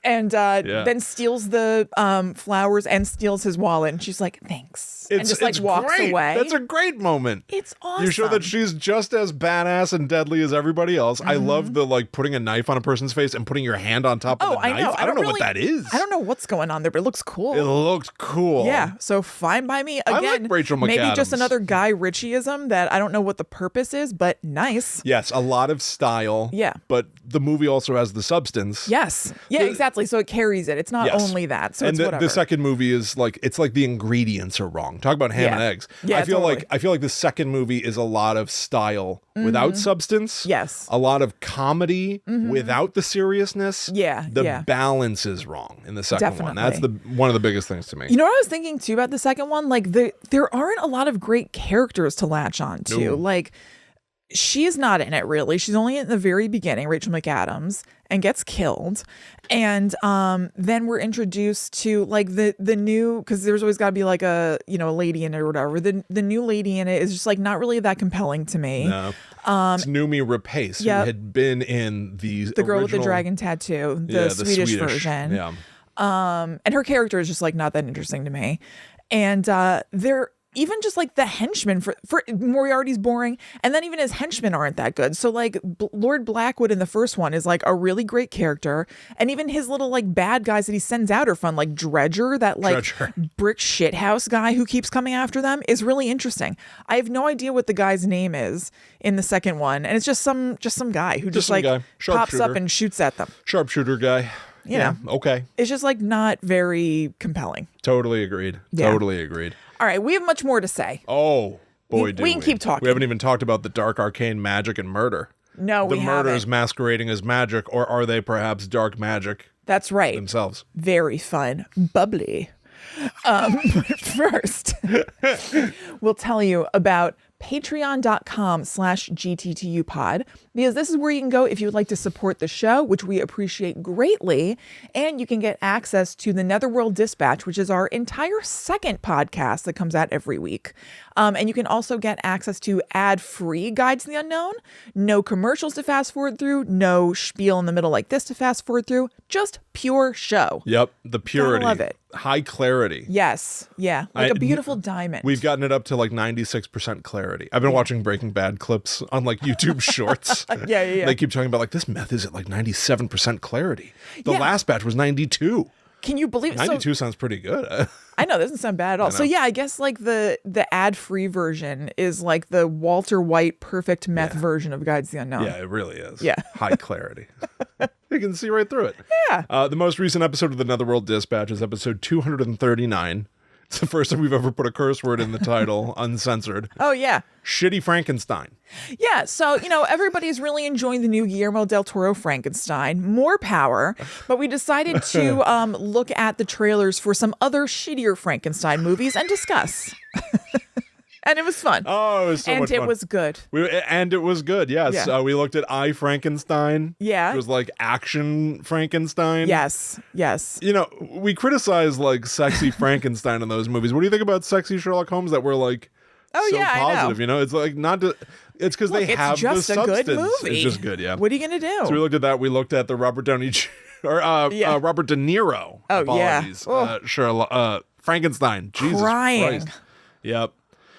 And then steals the flowers and steals his wallet. And she's like, "Thanks." and just like walks great. away. That's a great moment. It's awesome. You show that she's just as badass and deadly as everybody else. I love the like putting a knife on a person's face and putting your hand on top of the knife. I know. I don't know what that is. I don't know what's going on there, but it looks cool. It looks cool. Yeah, so fine by me. Again, I like Rachel maybe just McAdams. another Guy Ritchieism that I don't know what the purpose is, but nice. Yes, a lot of style. Yeah. But the movie also has the substance. Yes. Yeah, exactly. Exactly. So it carries it. It's not Yes. only that. So And it's the whatever. second movie is like, it's like the ingredients are wrong. Talk about ham and eggs. Yeah, I feel totally. like the second movie is a lot of style without substance. Yes. A lot of comedy without the seriousness. Yeah, The yeah. balance is wrong in the second one. That's Definitely. one of the biggest things to me. You know what I was thinking too about the second one? Like there aren't a lot of great characters to latch on to. No. Like she's not in it really. She's only in the very beginning, Rachel McAdams, and gets killed. And then we're introduced to like the new, because there's always got to be like a lady in it or whatever. The new lady in it is just like not really that compelling to me. No. It's Noomi Rapace, who had been in the girl with the original- dragon tattoo, the Swedish version. Yeah. And her character is just like not that interesting to me. And they're even just like the henchmen for Moriarty's boring, and then even his henchmen aren't that good. So like Lord Blackwood in the first one is like a really great character, and even his little like bad guys that he sends out are fun. Like Dredger, that like brick shithouse guy who keeps coming after them, is really interesting. I have no idea what the guy's name is in the second one, and it's just some guy who just like pops up and shoots at them. Sharpshooter guy. You know. Okay. It's just like not very compelling. Totally agreed. Yeah. Totally agreed. All right, we have much more to say. Oh, boy, we can keep talking. We haven't even talked about the dark arcane magic and murder. No, we haven't. The murders masquerading as magic, or are they perhaps dark magic That's right. themselves? Very fun. Bubbly. But first, we'll tell you about patreon.com/gttupod, because this is where you can go if you would like to support the show, which we appreciate greatly. And you can get access to the Netherworld Dispatch, which is our entire second podcast that comes out every week. And you can also get access to ad-free Guides to the Unknown, no commercials to fast forward through, no spiel in the middle like this to fast forward through, just pure show. Yep, the purity. I love it. High clarity. Yes. Yeah. Like a beautiful diamond. We've gotten it up to like 96% clarity. I've been watching Breaking Bad clips on like YouTube Shorts. Yeah. They keep talking about like this meth is at like 97% clarity. The last batch was 92. Can you believe it? 92 sounds pretty good. I know, doesn't sound bad at all. So yeah, I guess like the ad-free version is like the Walter White perfect meth version of Guides to the Unknown. Yeah, it really is. Yeah. High clarity. You can see right through it. Yeah. The most recent episode of the Netherworld Dispatch is episode 239. It's the first time we've ever put a curse word in the title, uncensored. Oh, yeah. Shitty Frankenstein. Yeah, so, everybody's really enjoying the new Guillermo del Toro Frankenstein. More power. But we decided to look at the trailers for some other shittier Frankenstein movies and discuss. And it was fun. Oh, it was so much fun. And it was good. And it was good, yes. Yeah. We looked at I, Frankenstein. Yeah. It was like action Frankenstein. Yes. We criticize like sexy Frankenstein in those movies. What do you think about sexy Sherlock Holmes that were like so positive? I know. It's like not to, it's because they have the substance. It's just a good movie. It's just good, yeah. What are you going to do? So we looked at that. We looked at the Robert Downey Robert De Niro. Oh, Apologies. yeah. Sherlock Frankenstein. Jesus Crying. Christ. Yep.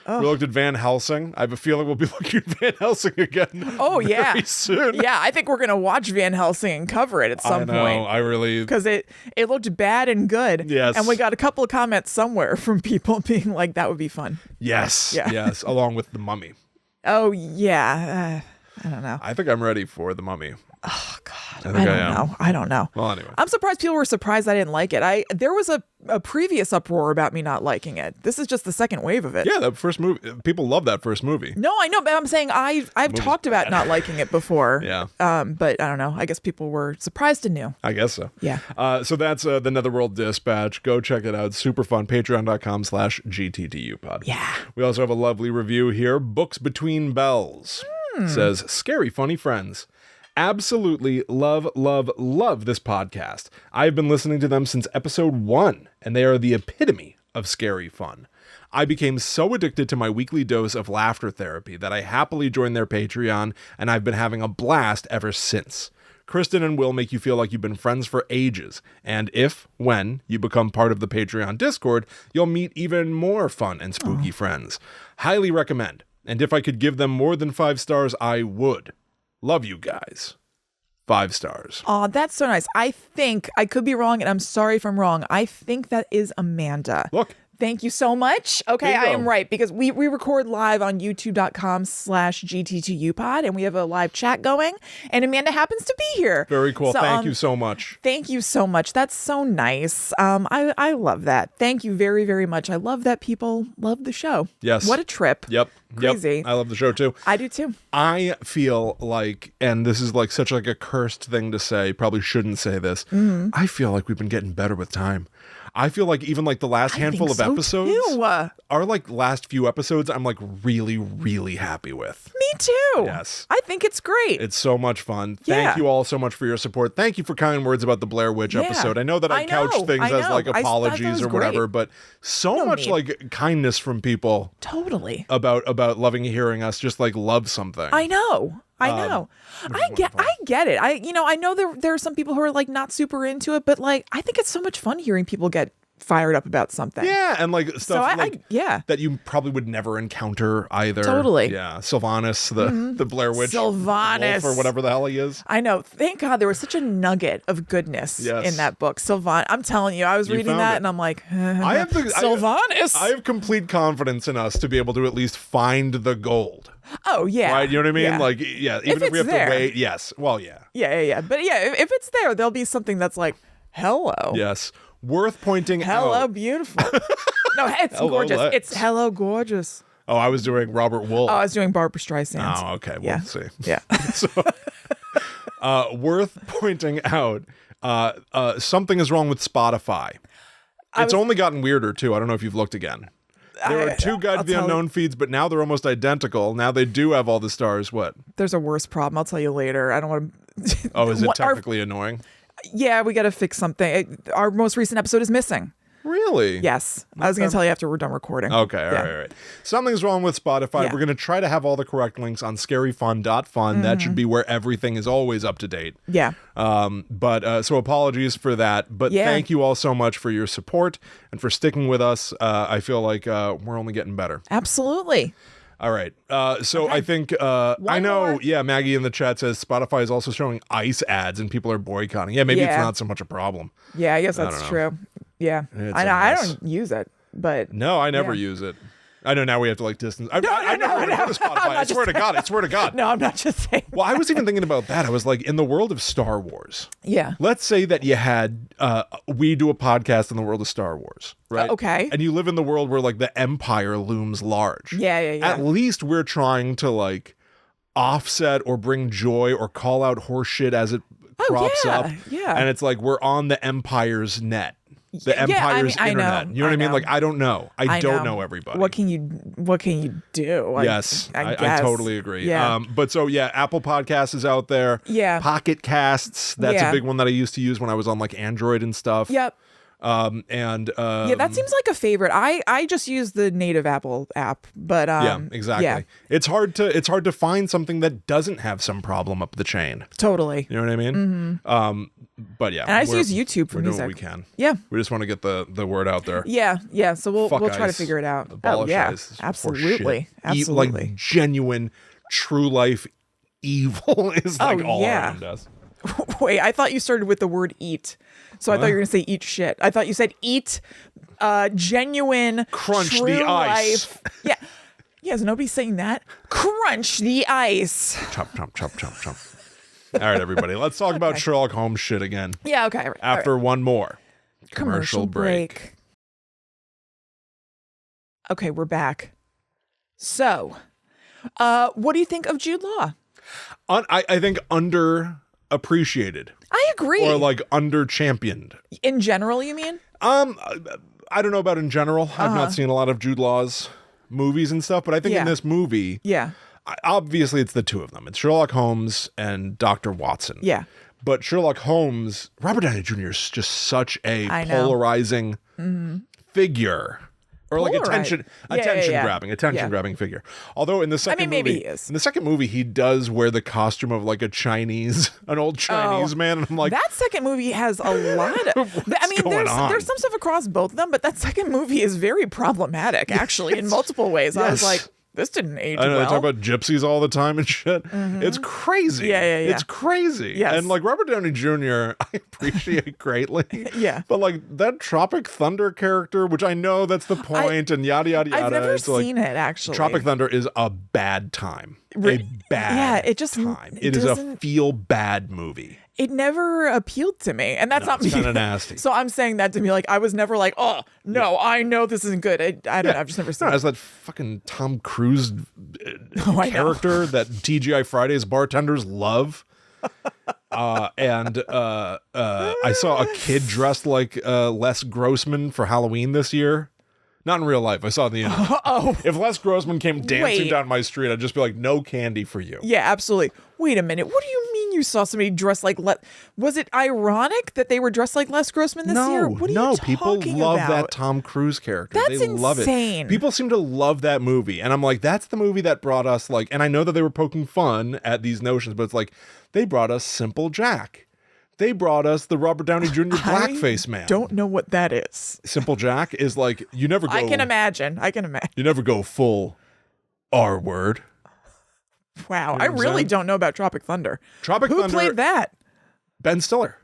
We looked at Van Helsing. I have a feeling we'll be looking at Van Helsing again. Oh, yeah. Very soon. Yeah, I think we're going to watch Van Helsing and cover it at some point. I really... Because it looked bad and good. Yes. And we got a couple of comments somewhere from people being like, that would be fun. Yes. Yeah. Yes. Along with The Mummy. Oh, yeah. I don't know. I think I'm ready for The Mummy. Oh, God. I don't know. Well, anyway. I'm surprised people were surprised I didn't like it. There was a previous uproar about me not liking it. This is just the second wave of it. Yeah, that first movie. People love that first movie. No, I know, but I'm saying I've talked about not liking it before. Yeah. But I don't know. I guess people were surprised and new. I guess so. Yeah. So that's the Netherworld Dispatch. Go check it out. Super fun. Patreon.com/GTTUpod. Yeah. We also have a lovely review here. Books Between Bells. Says, scary funny friends. Absolutely love this podcast. I've been listening to them since episode 1, and they are the epitome of scary fun. I became so addicted to my weekly dose of laughter therapy that I happily joined their Patreon, and I've been having a blast ever since. Kristen and Will make you feel like you've been friends for ages, and when you become part of the Patreon Discord, you'll meet even more fun and spooky friends. Highly recommend, and if I could give them more than 5 stars, I would. Love you guys. 5 stars. Oh, that's so nice. I think, I could be wrong, and I'm sorry if I'm wrong. I think that is Amanda. Look. Thank you so much. Okay, I Bingo. am right because we record live on youtube.com/GT2UPod and we have a live chat going and Amanda happens to be here. Very cool. So, Thank you so much. Thank you so much. That's so nice. I love that. Thank you very, very much. I love that people love the show. Yes. What a trip. Yep. Crazy. Yep. I love the show too. I do too. I feel like, and this is like such like a cursed thing to say, probably shouldn't say this. I feel like we've been getting better with time. I feel like even like the last handful of episodes, our like last few episodes, I'm like really, really happy with. Me too. Yes. I think it's great. It's so much fun. Yeah. Thank you all so much for your support. Thank you for kind words about the Blair Witch episode. I know that I couched things as like apologies or whatever, but so much like kindness from people. Totally. About loving hearing us just like love something. I know. I get it. I know there are some people who are like not super into it, but like I think it's so much fun hearing people get fired up about something. Yeah, and like stuff yeah, that you probably would never encounter either. Totally. Yeah, Sylvanus, the Blair Witch, Sylvanus, wolf or whatever the hell he is. I know. Thank God there was such a nugget of goodness in that book. Sylvanus. I'm telling you, I was reading that and I'm like, Sylvanus. I have complete confidence in us to be able to at least find the gold. Oh yeah, right. You know what I mean? Yeah. Like even if we have to wait. Yes. Well, yeah. Yeah. But yeah, if it's there, there'll be something that's like, hello. Yes. Worth pointing out. Hello, beautiful. No, it's gorgeous. Lex. It's hello, gorgeous. Oh, I was doing Robert Wool. Oh, I was doing Barbara Streisand. Oh, okay. We'll see. Yeah. So, worth pointing out, something is wrong with Spotify. It's only gotten weirder, too. I don't know if you've looked again. There are two Guide to the Unknown feeds, but now they're almost identical. Now they do have all the stars. What? There's a worse problem. I'll tell you later. I don't want to... Oh, is it technically annoying? Yeah, we got to fix something. Our most recent episode is missing. Really? Yes. I was going to tell you after we're done recording. Okay, all right. Something's wrong with Spotify. We're going to try to have all the correct links on scaryfun.fun. That should be where everything is always up to date. Yeah. But so apologies for that. But thank you all so much for your support and for sticking with us. I feel like we're only getting better. Absolutely. All right. So I think I know. More. Yeah, Maggie in the chat says Spotify is also showing ice ads and people are boycotting. Yeah, maybe it's not so much a problem. Yeah, I guess that's true. Yeah, I don't use it, but no, I never use it. I know now we have to like distance. I never go to Spotify. I swear to God. I swear to God. No, I'm not just saying. Well, I was even thinking about that. I was like, in the world of Star Wars. Yeah. Let's say that you had we do a podcast in the world of Star Wars, right? Okay. And you live in the world where like the Empire looms large. Yeah. At least we're trying to like offset or bring joy or call out horse shit as it crops up. Yeah. And it's like we're on the Empire's net. The Empire's internet. You know what I mean? Like, I don't know. I don't know everybody. What can you do? Yes, I totally agree. Yeah. But so, yeah, Apple Podcasts is out there. Yeah. Pocket Casts. That's a big one that I used to use when I was on like Android and stuff. Yep. Yeah, that seems like a favorite. I just use the native Apple app, but yeah, exactly. Yeah. It's hard to find something that doesn't have some problem up the chain. Totally. You know what I mean? But yeah, and I just use YouTube for we're music. Doing what we can. Yeah, we just want to get the word out there. Yeah. So we'll try to ice. figure it out. Abolish ice. Absolutely. Like genuine, true life evil is like all around us. Wait, I thought you started with the word eat. So I thought you were going to say eat shit. I thought you said eat genuine crunch true the ice. Life. Yeah. Yeah, so nobody's saying that. Crunch the ice. Chomp, chomp, chomp, chomp, chomp. All right, everybody. Let's talk about Sherlock Holmes shit again. Yeah, okay. After one more commercial break. Okay, we're back. So, what do you think of Jude Law? I think underappreciated. I agree. Or like under-championed. In general, you mean? I don't know about in general. I've not seen a lot of Jude Law's movies and stuff, but I think in this movie, obviously it's the two of them. It's Sherlock Holmes and Dr. Watson. Yeah. But Sherlock Holmes, Robert Downey Jr. is just such a polarizing figure. Or like attention grabbing figure. Although in the second movie, maybe he is. In the second movie, he does wear the costume of like an old Chinese man, and I'm like, that second movie has a lot of. There's some stuff across both of them, but that second movie is very problematic, actually, in multiple ways. I was like, this didn't age I know well. they talk about gypsies all the time and shit. It's crazy. Yeah. It's crazy. Yes. And like Robert Downey Jr., I appreciate greatly. Yeah. But like that Tropic Thunder character, which I know that's the point, and yada yada yada. I've never it's like, seen it actually. Tropic Thunder is a bad time. It just time. It is a feel bad movie. It never appealed to me, and that's not me. It's kind of nasty. So I'm saying that to me, like I was never like, oh no, I know this isn't good. I don't know. I've just never seen. No, it's that fucking Tom Cruise I character that TGI Fridays bartenders love. And I saw a kid dressed like Les Grossman for Halloween this year. Not in real life. I saw it on the internet. If Les Grossman came dancing down my street, I'd just be like, no candy for you. Yeah, absolutely. Wait a minute. What do you mean you saw somebody dressed like Was it ironic that they were dressed like Les Grossman this year? What are you talking people love about? that Tom Cruise character. That's they love insane. it. People seem to love that movie. And I'm like, that's the movie that brought us like, and I know that they were poking fun at these notions, but it's like, they brought us Simple Jack. They brought us the Robert Downey Jr. blackface man. Don't know what that is. Simple Jack is like, you never go. I can imagine. You never go full R word. Wow. You know I what I'm really saying? don't know about Tropic Thunder. Who Thunder. played that? Ben Stiller.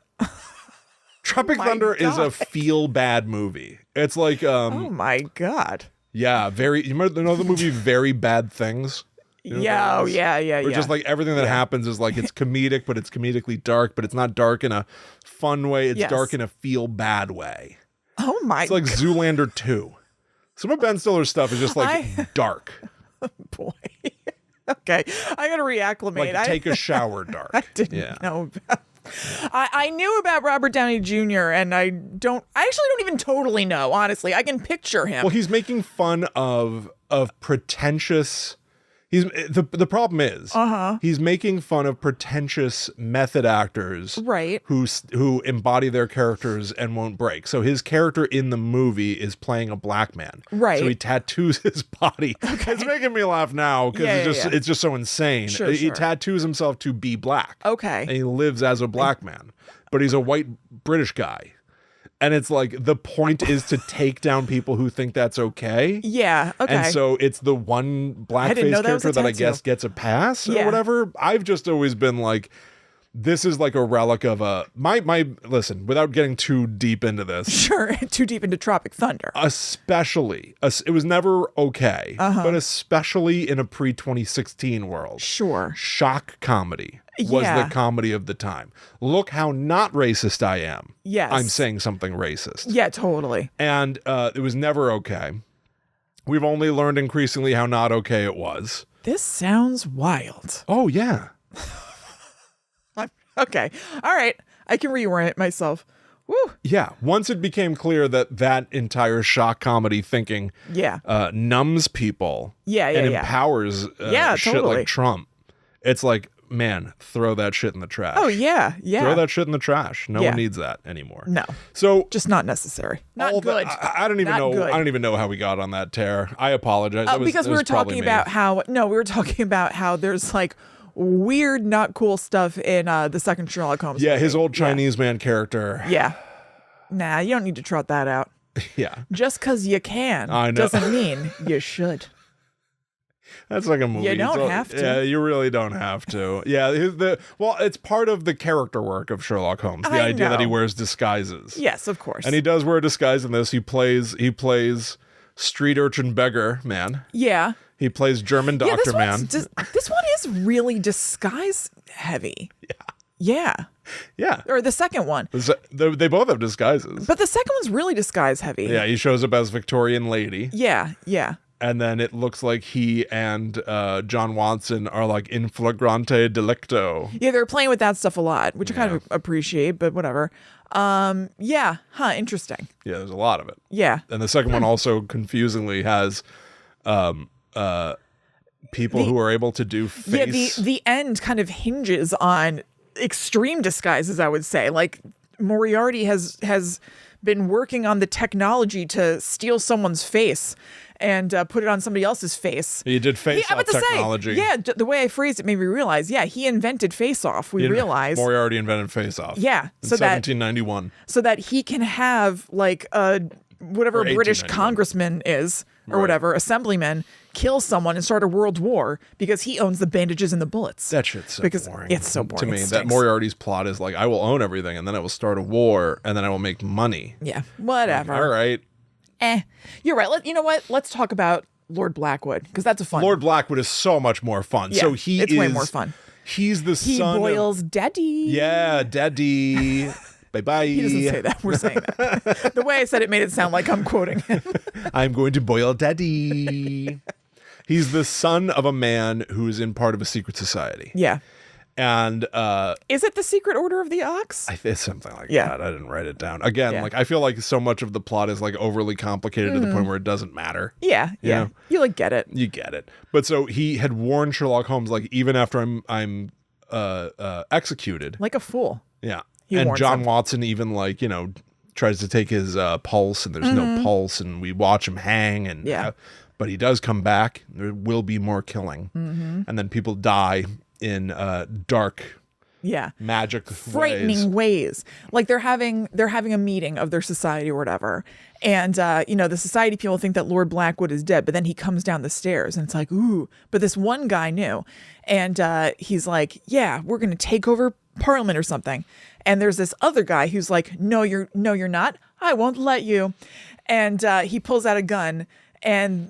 Tropic Thunder is a feel bad movie. It's like, Oh my God. yeah, very. You know the movie Very Bad Things? You know Yeah, yeah. Or just like everything that happens is like it's comedic, but it's comedically dark, but it's not dark in a fun way. It's dark in a feel bad way. Oh my It's like Zoolander 2. Some of Ben Stiller's stuff is just like dark. boy. Okay. I gotta reacclimate. Like take a shower dark. I didn't know about I knew about Robert Downey Jr. and I actually don't even totally know, honestly. I can picture him. Well, he's making fun of pretentious. The problem is he's making fun of pretentious method actors, right? Who embody their characters and won't break. So his character in the movie is playing a black man, right? So he tattoos his body. Okay. It's making me laugh now because it's just so insane. He tattoos himself to be black. Okay, and he lives as a black man, but he's a white British guy. And it's like the point is to take down people who think that's okay. Yeah, okay. And so it's the one blackface character that I guess gets a pass or whatever. I've just always been like, this is like a relic of a listen, without getting too deep into this. Sure, too deep into Tropic Thunder. Especially, it was never okay, but especially in a pre-2016 world. Sure. Shock comedy was the comedy of the time. Look how not racist I am. Yes. I'm saying something racist. Yeah, totally. And it was never okay. We've only learned increasingly how not okay it was. This sounds wild. Oh, yeah. Okay. All right. I can reorient myself. Woo. Yeah. Once it became clear that entire shock comedy thinking numbs people and empowers shit totally. like Trump, it's like, man, throw that shit in the trash. Oh, yeah. Yeah. Throw that shit in the trash. No one needs that anymore. No. So just not necessary. Not good. I don't even know. I don't even know how we got on that tear. I apologize. Because we were talking about how there's like weird, not cool stuff in the second Sherlock Holmes movie. His old Chinese man character. Yeah. Nah, you don't need to trot that out. Yeah. Just because you can doesn't mean you should. That's like a movie. You don't have to. Yeah, you really don't have to. Yeah, it's part of the character work of Sherlock Holmes. The idea that he wears disguises. Yes, of course. And he does wear a disguise in this. He plays street urchin beggar man. Yeah. He plays German doctor man. This one is really disguise heavy. Yeah. Yeah. Or the second one. They both have disguises. But the second one's really disguise heavy. Yeah, he shows up as Victorian lady. Yeah, yeah. And then it looks like he and John Watson are like in flagrante delicto. Yeah, they're playing with that stuff a lot, which I kind of appreciate, but whatever. Interesting. Yeah, there's a lot of it. Yeah. And the second one also confusingly has people who are able to do face. Yeah, the end kind of hinges on extreme disguises, I would say. Like Moriarty has been working on the technology to steal someone's face and put it on somebody else's face. He did face-off technology. The way I phrased it made me realize, he invented face-off. We realized. Moriarty invented face-off. Yeah. In 1791. So that he can have like whatever British congressman is, or whatever, assemblyman, kill someone and start a world war because he owns the bandages and the bullets. That shit's so boring. It's so boring to me. It That stinks. Moriarty's plot is like, I will own everything, and then I will start a war, and then I will make money. Yeah, whatever. All right. You're right. You know what? Let's talk about Lord Blackwood, because that's a fun. Lord Blackwood is so much more fun. Yeah, So it's way more fun. He's the He son boils of... daddy. Yeah, daddy. Bye-bye. He doesn't say that. We're saying that. The way I said it made it sound like I'm quoting him. I'm going to boil daddy. He's the son of a man who is in part of a secret society. Yeah. And is it the Secret Order of the Ox? it's something like Yeah. that. I didn't write it down. Again, Yeah. like I feel like so much of the plot is like overly complicated to the point where it doesn't matter. Yeah. Yeah. know? You like get it. You get it. But so he had warned Sherlock Holmes, like, even after I'm executed. Like a fool. Yeah. He And warns John him. Watson even, like, tries to take his pulse, and there's no pulse, and we watch him hang, and Yeah. but he does come back. There will be more killing, and then people die in dark, Yeah. magic, Frightening ways. Like they're having a meeting of their society or whatever. And the society people think that Lord Blackwood is dead, but then he comes down the stairs and it's like, ooh, but this one guy knew. And he's like, yeah, we're gonna take over Parliament or something. And there's this other guy who's like, no, you're not. I won't let you. And he pulls out a gun and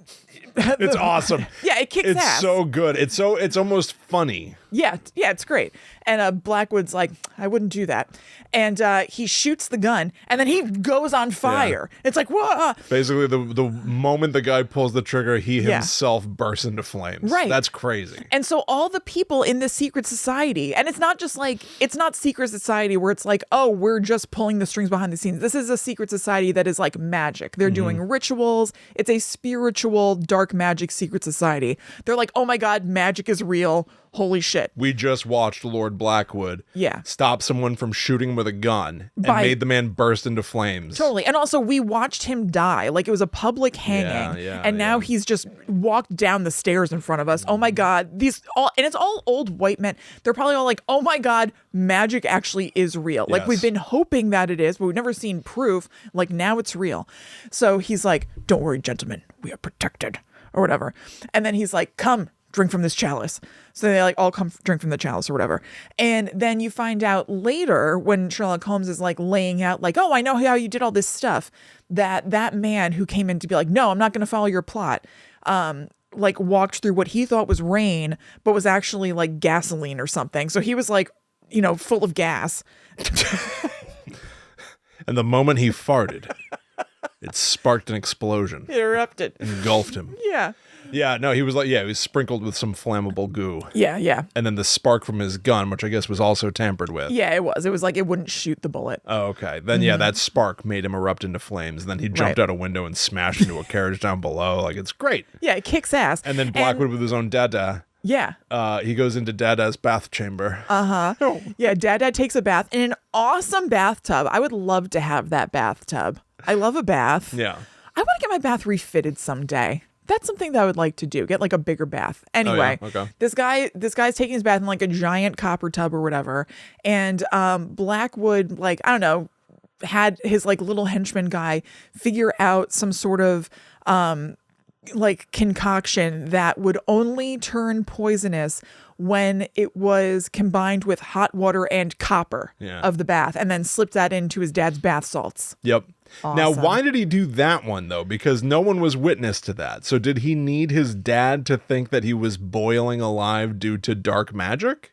It's awesome. Yeah, it kicks It's ass. so good. It's almost funny. Yeah, it's great. And Blackwood's like, I wouldn't do that. And he shoots the gun, and then he goes on fire. It's like, whoa. Basically, the moment the guy pulls the trigger, he Yeah. himself bursts into flames. Right. That's crazy. And so all the people in this secret society, and it's not just like, it's not secret society where it's like, oh, we're just pulling the strings behind the scenes. This is a secret society that is like magic. They're doing rituals. It's a spiritual, dark magic secret society. They're like, oh my God, magic is real. Holy shit. We just watched Lord Blackwood stop someone from shooting with a gun and made the man burst into flames. Totally. And also we watched him die. Like it was a public hanging. And now he's just walked down the stairs in front of us. Oh my God. And it's all old white men. They're probably all like, oh my God, magic actually is real. Like we've been hoping that it is, but we've never seen proof. Like now it's real. So he's like, don't worry, gentlemen, we are protected or whatever. And then he's like, come, drink from this chalice. So they like all come drink from the chalice or whatever. And then you find out later when Sherlock Holmes is like laying out like, oh, I know how you did all this stuff, that man who came in to be like, no, I'm not going to follow your plot, like walked through what he thought was rain, but was actually like gasoline or something. So he was like, full of gas. And the moment he farted, it sparked an explosion. It erupted. Engulfed him. Yeah. Yeah, no, he was like, he was sprinkled with some flammable goo. Yeah. And then the spark from his gun, which I guess was also tampered with. Yeah, it was. It was like it wouldn't shoot the bullet. Oh, okay. Then, that spark made him erupt into flames. Then he jumped out a window and smashed into a carriage down below. Like, it's great. Yeah, it kicks ass. And then Blackwood with his own dada. Yeah. He goes into Dada's bath chamber. Yeah, Dad takes a bath in an awesome bathtub. I would love to have that bathtub. I love a bath. Yeah. I want to get my bath refitted someday. That's something that I would like to do. Get like a bigger bath. Anyway, Okay. this guy's taking his bath in like a giant copper tub or whatever. And Blackwood, like, I don't know, had his like little henchman guy figure out some sort of like concoction that would only turn poisonous when it was combined with hot water and copper of the bath, and then slipped that into his dad's bath salts. Yep. Awesome. Now, why did he do that one, though? Because no one was witness to that. So did he need his dad to think that he was boiling alive due to dark magic?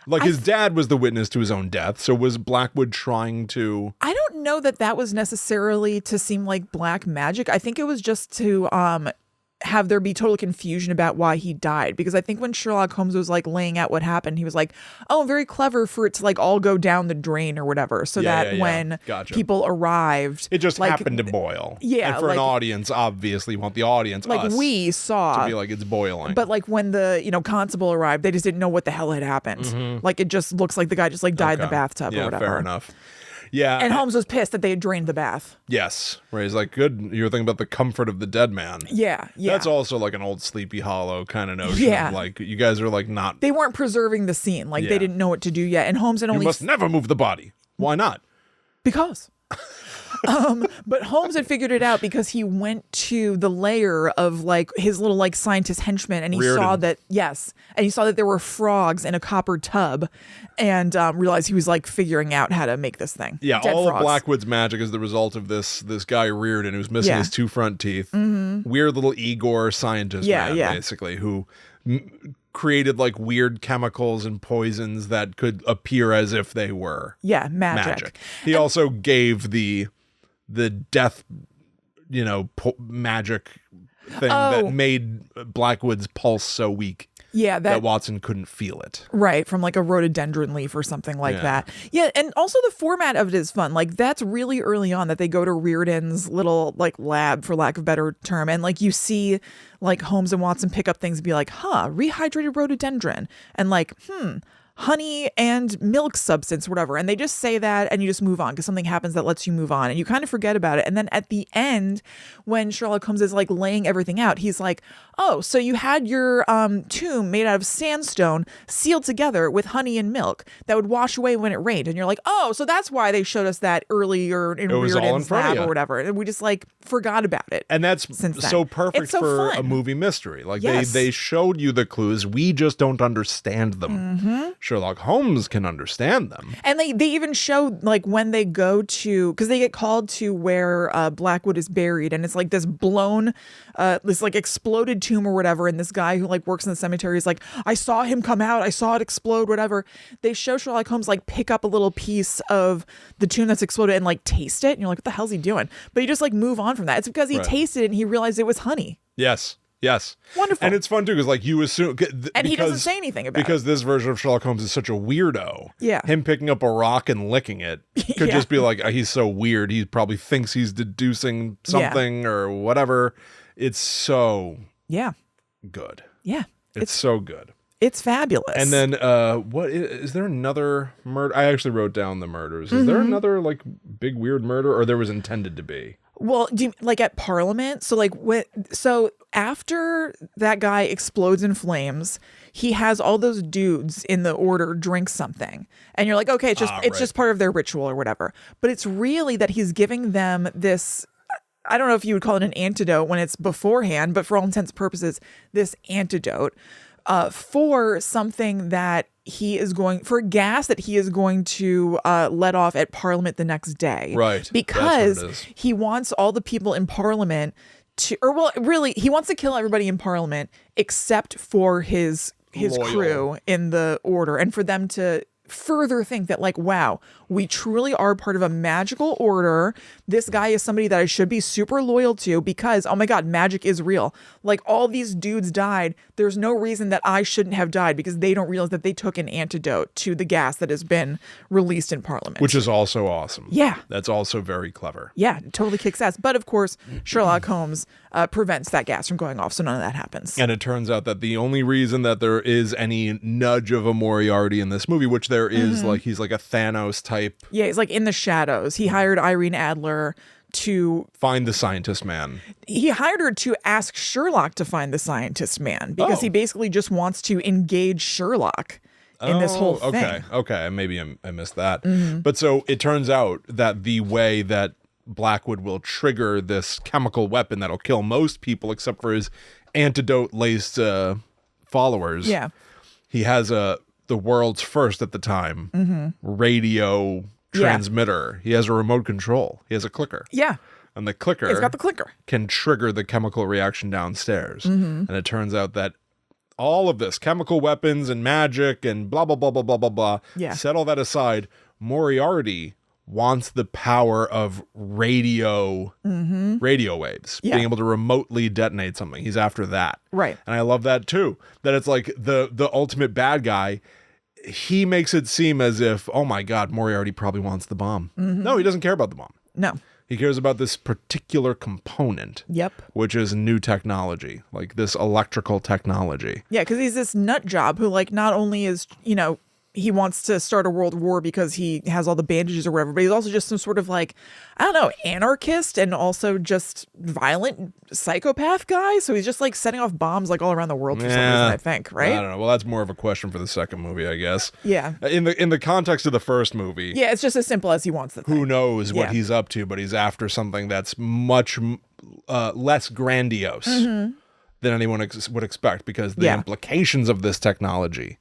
Like, his dad was the witness to his own death, so was Blackwood trying to... I don't know that was necessarily to seem like black magic. I think it was just to have there be total confusion about why he died. Because I think when Sherlock Holmes was like laying out what happened, he was like, oh, very clever for it to like all go down the drain or whatever. So when people arrived, it just like, happened to boil. Yeah. And for an audience, obviously, you want the audience, like us, we saw, to be like, it's boiling. But like when the, constable arrived, they just didn't know what the hell had happened. Like it just looks like the guy just like died in the bathtub or whatever. Fair enough. Yeah. And Holmes was pissed that they had drained the bath. Yes. Where he's like, good, you're thinking about the comfort of the dead man. Yeah. That's also like an old Sleepy Hollow kind of notion. Yeah. Of like, you guys are like not... They weren't preserving the scene. Like they didn't know what to do yet. And Holmes had only... You must never move the body. Why not? Because. But Holmes had figured it out because he went to the lair of like his little like scientist henchman, and he saw that there were frogs in a copper tub, and realized he was like figuring out how to make this thing. Yeah, Dead all frogs. of Blackwood's magic is the result of this guy Reardon who's missing his two front teeth. Weird little Igor scientist man, basically, who created like weird chemicals and poisons that could appear as if they were magic. He also gave the death, magic thing that made Blackwood's pulse so weak. Yeah, that Watson couldn't feel it. Right, from like a rhododendron leaf or something like that. Yeah, and also the format of it is fun. Like that's really early on that they go to Reardon's little like lab, for lack of a better term, and like you see like Holmes and Watson pick up things and be like, rehydrated rhododendron, and like, honey and milk substance, whatever. And they just say that and you just move on because something happens that lets you move on and you kind of forget about it. And then at the end, when Sherlock Holmes is like laying everything out, he's like, oh, so you had your tomb made out of sandstone sealed together with honey and milk that would wash away when it rained. And you're like, oh, so that's why they showed us that earlier in Reardon's lab or whatever. And we just like forgot about it. And that's so perfect for a movie mystery. Like they showed you the clues. We just don't understand them. Sherlock Holmes can understand them. And they even show like when they go to, because they get called to where Blackwood is buried, and it's like this blown, this like exploded tomb or whatever, and this guy who like works in the cemetery is like, I saw him come out, I saw it explode, whatever. They show Sherlock Holmes like pick up a little piece of the tomb that's exploded and like taste it, and you're like, what the hell's he doing? But you just like move on from that. It's because he tasted it and he realized it was honey. Yes. Wonderful. And it's fun too because like you assume and he doesn't say anything about it. Because this version of Sherlock Holmes is such a weirdo. Yeah. Him picking up a rock and licking it could just be like, he's so weird. He probably thinks he's deducing something or whatever. It's so good. Yeah. It's so good. It's fabulous. And then what is there another murder? I actually wrote down the murders. Is there another like big weird murder, or there was intended to be? Well, do you, like at Parliament? So like so after that guy explodes in flames, he has all those dudes in the order drink something. And you're like, okay, it's just part of their ritual or whatever. But it's really that he's giving them this, I don't know if you would call it an antidote when it's beforehand, but for all intents and purposes, this antidote for something that for gas that he is going to let off at Parliament the next day. Right. Because he wants all the people in Parliament he wants to kill everybody in Parliament except for his crew in the order, and for them to further think that like, wow, we truly are part of a magical order. This guy is somebody that I should be super loyal to because, oh my God, magic is real. Like all these dudes died. There's no reason that I shouldn't have died because they don't realize that they took an antidote to the gas that has been released in Parliament. Which is also awesome. Yeah. That's also very clever. Yeah, it totally kicks ass. But of course, Sherlock Holmes prevents that gas from going off, so none of that happens. And it turns out that the only reason that there is any nudge of a Moriarty in this movie, which there is, like he's like a Thanos type. Yeah, he's like in the shadows. He hired Irene Adler to find the scientist man. He hired her to ask Sherlock to find the scientist man because he basically just wants to engage Sherlock in this whole thing. Okay, maybe I missed that. But so it turns out that the way that Blackwood will trigger this chemical weapon that'll kill most people except for his antidote-laced followers. Yeah. He has the world's first at the time radio transmitter. He has a remote control. He has a clicker. Yeah. And the clicker He's got the clicker. Can trigger the chemical reaction downstairs. And it turns out that all of this, chemical weapons and magic and blah, blah, blah, blah, blah, blah, blah, set all that aside, Moriarty wants the power of radio waves, being able to remotely detonate something. He's after that. Right. And I love that too, that it's like the ultimate bad guy. He makes it seem as if, oh my God, Moriarty probably wants the bomb. No, he doesn't care about the bomb. No. He cares about this particular component. Yep. Which is new technology, like this electrical technology. Yeah, because he's this nut job who like not only is, he wants to start a world war because he has all the bandages or whatever, but he's also just some sort of like, I don't know, anarchist and also just violent psychopath guy. So he's just like setting off bombs like all around the world for some reason, I think, right? I don't know. Well, that's more of a question for the second movie, I guess. Yeah. In the context of the first movie. Yeah, it's just as simple as he wants the thing. Who knows what he's up to, but he's after something that's much less grandiose than anyone would expect, because the implications of this technology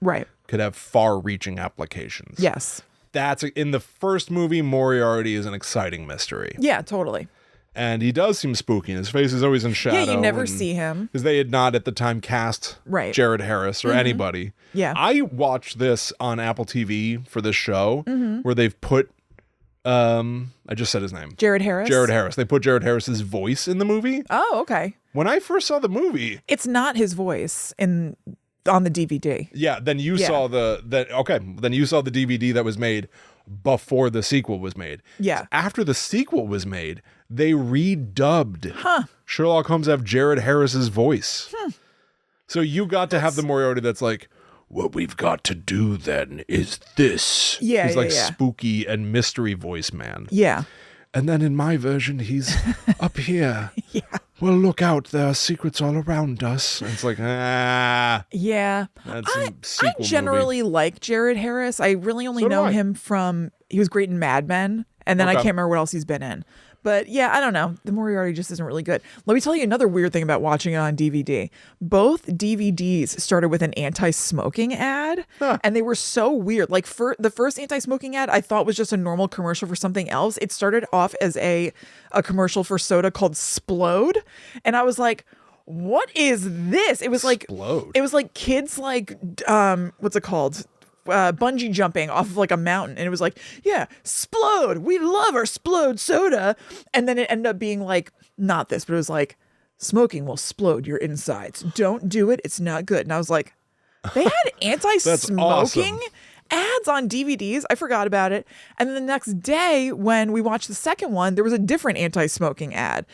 could have far-reaching applications. Yes. That's in the first movie. Moriarty is an exciting mystery. Yeah, totally. And he does seem spooky. His face is always in shadow. Yeah, you never see him. Because they had not at the time cast Jared Harris or anybody. Yeah. I watched this on Apple TV for this show where they've put, I just said his name. Jared Harris? Jared Harris. They put Jared Harris's voice in the movie. Oh, okay. When I first saw the movie. It's not his voice on the DVD. Yeah, then you saw then you saw the DVD that was made before the sequel was made. Yeah. After the sequel was made, they redubbed Sherlock Holmes to have Jared Harris's voice. So you got to have the Moriarty that's like, what we've got to do then is this. Yeah, he's like spooky and mystery voice man. Yeah. And then in my version, he's up here. Yeah. Well, look out, there are secrets all around us. And it's like, Yeah. That's a I sequel generally like Jared Harris. I really only know him from, he was great in Mad Men, and then I can't remember what else he's been in. But yeah, I don't know. The Moriarty just isn't really good. Let me tell you another weird thing about watching it on DVD. Both DVDs started with an anti-smoking ad, and they were so weird. Like the first anti-smoking ad, I thought was just a normal commercial for something else. It started off as a commercial for soda called Splode, and I was like, what is this? It was like Splode. It was like kids like what's it called? Bungee jumping off of like a mountain, and it was like, yeah, Splode, we love our Splode soda. And then it ended up being like, not this, but it was like, smoking will explode your insides, don't do it, it's not good. And I was like, they had anti-smoking ads on DVDs. I forgot about it. And then the next day when we watched the second one, there was a different anti-smoking ad.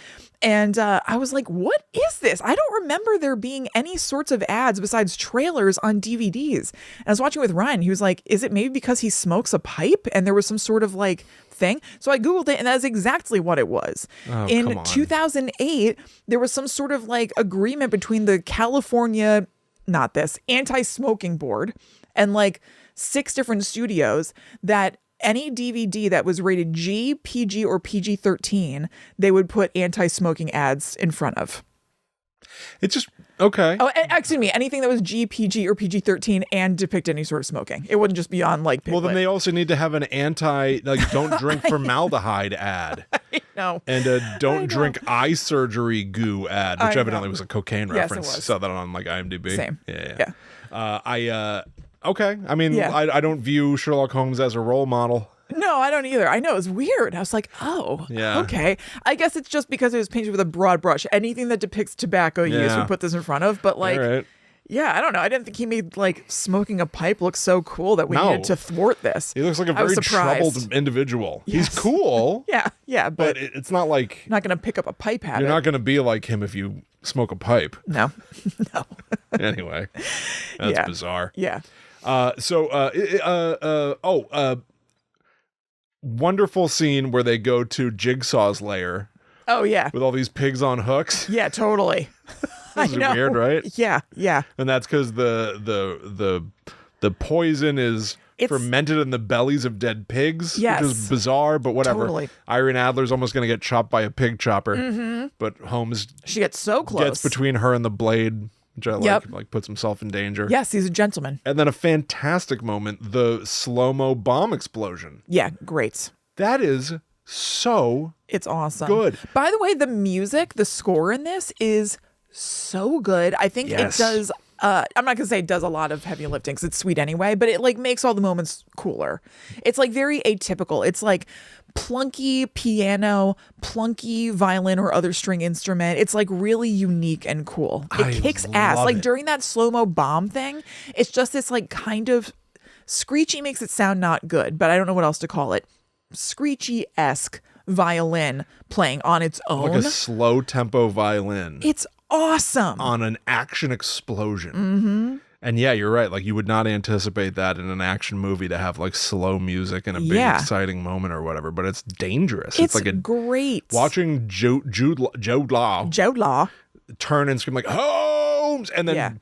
And I was like, what is this? I don't remember there being any sorts of ads besides trailers on DVDs. And I was watching with Ryan. He was like, is it maybe because he smokes a pipe? And there was some sort of like thing. So I Googled it, and that's exactly what it was. In 2008, there was some sort of like agreement between the California, anti-smoking board and like 6 different studios that any DVD that was rated G, PG, or PG-13, they would put anti-smoking ads in front of. It's just, okay. Oh, excuse me. Anything that was G, PG, or PG-13 and depict any sort of smoking. It wouldn't just be on like Piglet. Well, then they also need to have an don't drink formaldehyde ad. I know. And a don't drink eye surgery goo ad, which evidently was a cocaine reference. Yes, it was. Saw that on like IMDb. Same. Yeah. Okay. I mean, I don't view Sherlock Holmes as a role model. No, I don't either. I know, it's weird. I was like, oh, okay. I guess it's just because it was painted with a broad brush. Anything that depicts tobacco use, we put this in front of. But like, I don't know. I didn't think he made like smoking a pipe look so cool that we needed to thwart this. He looks like a very troubled individual. Yes. He's cool. But it's not like... Not going to pick up a pipe habit. You're not going to be like him if you smoke a pipe. No. Anyway, that's bizarre. Yeah. Wonderful scene where they go to Jigsaw's lair. Oh yeah, with all these pigs on hooks. Yeah, totally. This is weird, right? Yeah. And that's because the poison is fermented in the bellies of dead pigs. Yes. Which is bizarre, but whatever. Totally. Irene Adler's almost going to get chopped by a pig chopper, but Holmes she gets so close. Gets between her and the blade. Which I like puts himself in danger. Yes, he's a gentleman. And then a fantastic moment, the slow-mo bomb explosion. Yeah, great. That is so it's awesome. Good. By the way, the music, the score in this is so good. I think it does I'm not gonna say it does a lot of heavy lifting because it's sweet anyway, but it like makes all the moments cooler. It's like very atypical. It's like plunky piano, plunky violin or other string instrument. It's like really unique and cool. It kicks ass. Like during that slow-mo bomb thing, it's just this like kind of screechy, makes it sound not good, but I don't know what else to call it. Screechy-esque violin playing on its own. Like a slow tempo violin. It's awesome. On an action explosion. And yeah, you're right. Like, you would not anticipate that in an action movie to have like slow music and a big exciting moment or whatever, but it's dangerous. It's like great. Watching Jude Law turn and scream like, Holmes! And then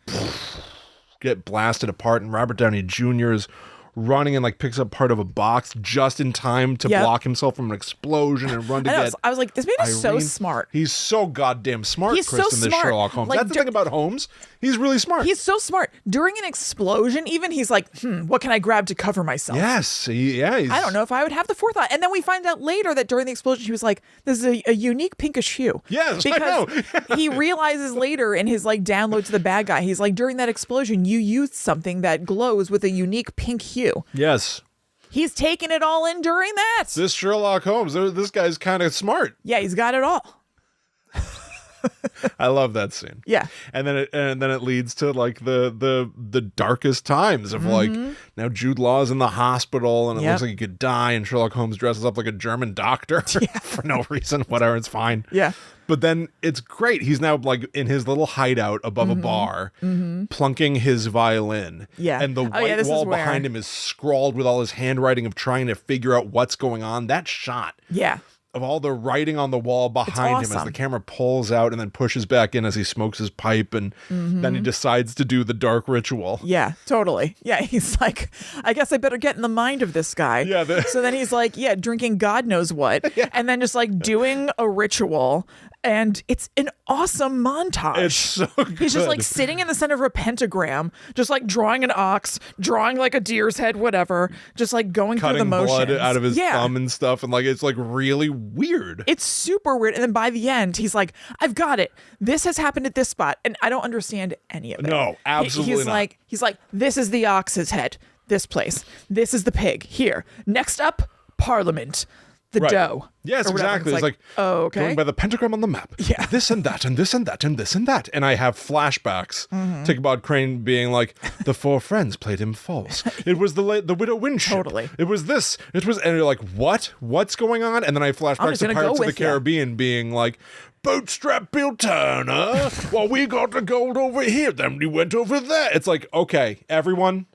get blasted apart, and Robert Downey Jr. is running and like picks up part of a box just in time to block himself from an explosion and run to get. I was like, this man is so smart. He's so goddamn smart, He's Kristen, so this smart. Sherlock Holmes. Like, That's the thing about Holmes. He's really smart. He's so smart. During an explosion, even he's like, what can I grab to cover myself? Yes. I don't know if I would have the forethought. And then we find out later that during the explosion, he was like, this is a unique pinkish hue. Yes, because I know. he realizes later in his like download to the bad guy, he's like, during that explosion, you used something that glows with a unique pink hue. Yes. He's taking it all in during that. This Sherlock Holmes, this guy's kind of smart. Yeah, he's got it all. I love that scene. Yeah. And then it leads to like the darkest times of like, now Jude Law's in the hospital and it looks like he could die, and Sherlock Holmes dresses up like a German doctor for no reason. Whatever, it's fine. Yeah. But then it's great. He's now like in his little hideout above a bar, plunking his violin. Yeah. And the white wall behind him is scrawled with all his handwriting of trying to figure out what's going on. That shot. Yeah. Of all the writing on the wall behind him as the camera pulls out and then pushes back in as he smokes his pipe, and then he decides to do the dark ritual. Yeah, totally. Yeah, he's like, I guess I better get in the mind of this guy. Yeah. So then he's like, drinking God knows what, and then just like doing a ritual. And it's an awesome montage. It's so good. He's just like sitting in the center of a pentagram, just like drawing an ox, drawing like a deer's head, whatever, just like going through the motions. Cutting blood out of his thumb and stuff. And like, it's like really weird. It's super weird. And then by the end, he's like, I've got it. This has happened at this spot. And I don't understand any of it. No, absolutely not. He's like, this is the ox's head. This place. This is the pig. Here. Next up, Parliament. The dough. Yes, exactly. It's like, oh, okay. Going by the pentagram on the map. Yeah. This and that and this and that and this and that. And I have flashbacks to Ichabod Crane being like, the four friends played him false. It was the widow Winship. Totally. It was this. It was, and you're like, what? What's going on? And then I flashback to Pirates of the Caribbean being like, Bootstrap Bill Turner. Well, we got the gold over here. Then we went over there. It's like, okay, everyone.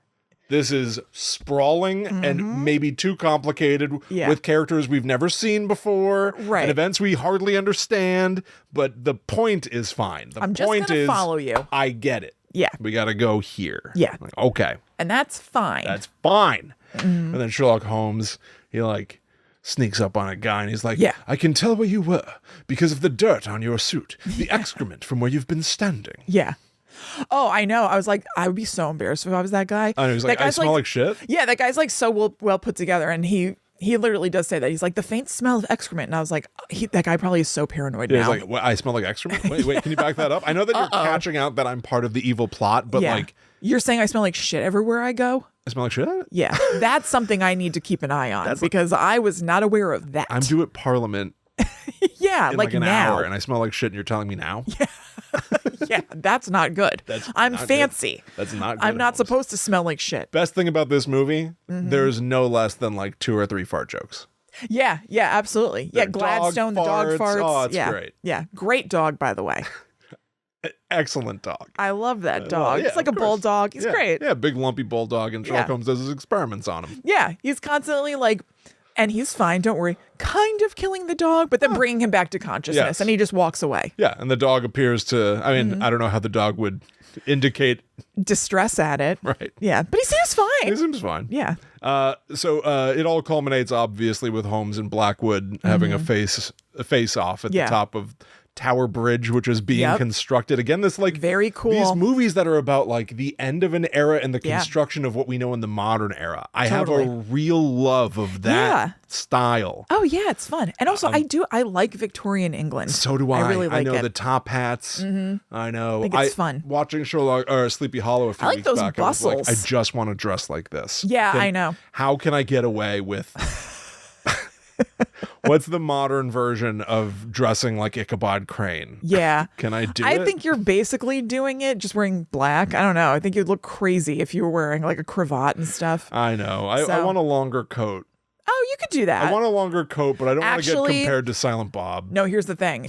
This is sprawling and maybe too complicated with characters we've never seen before and events we hardly understand, but the point is fine. The I'm point just going to follow you. I get it. Yeah. We got to go here. Yeah. Like, okay. And that's fine. That's fine. And then Sherlock Holmes, he like sneaks up on a guy and he's like, I can tell where you were because of the dirt on your suit, the excrement from where you've been standing. Yeah. Oh, I know. I was like, I would be so embarrassed if I was that guy. And he was like, I smell like shit. Yeah, that guy's like so well put together, and he literally does say that. He's like, the faint smell of excrement, and I was like, that guy probably is so paranoid now. He's like, what, I smell like excrement? Wait, can you back that up? I know that you're catching out that I'm part of the evil plot, but like, you're saying I smell like shit everywhere I go? I smell like shit? Yeah, that's something I need to keep an eye on because I was not aware of that. I'm due at Parliament. Yeah, in like an now. hour, and I smell like shit, and you're telling me now? Yeah. Yeah, that's not good. I'm fancy. Good. That's not good. I'm not supposed to smell like shit. Best thing about this movie, there's no less than like 2 or 3 fart jokes. Yeah, absolutely. They're Gladstone, the dog farts. Oh, it's great. Yeah, great dog, by the way. Excellent dog. I love that dog. Yeah, it's like a bulldog. He's great. Yeah, big lumpy bulldog, and Sherlock Holmes does his experiments on him. Yeah, he's constantly like, and he's fine, don't worry, kind of killing the dog, but then bringing him back to consciousness, and he just walks away. Yeah, and the dog appears to, I mean, I don't know how the dog would indicate distress at it. Right. Yeah, but he seems fine. He seems fine. Yeah. So it all culminates, obviously, with Holmes and Blackwood having a face-off at the top of Tower Bridge, which is being constructed. Again, this like very cool. These movies that are about like the end of an era and the construction of what we know in the modern era. I have a real love of that style. Oh yeah, it's fun. And also I like Victorian England. So do I. I really like it. I know it. the top hats. I know. I think it's fun. Watching Sherlock or Sleepy Hollow a few weeks those back, bustles. I was like, I just want to dress like this. Yeah, I know. How can I get away with what's the modern version of dressing like Ichabod Crane? Yeah. Can I do it? I think you're basically doing it, just wearing black. I don't know. I think you'd look crazy if you were wearing like a cravat and stuff. I know. I want a longer coat. Oh, you could do that. I want a longer coat, but I don't want to get Actually- compared to Silent Bob. No, here's the thing.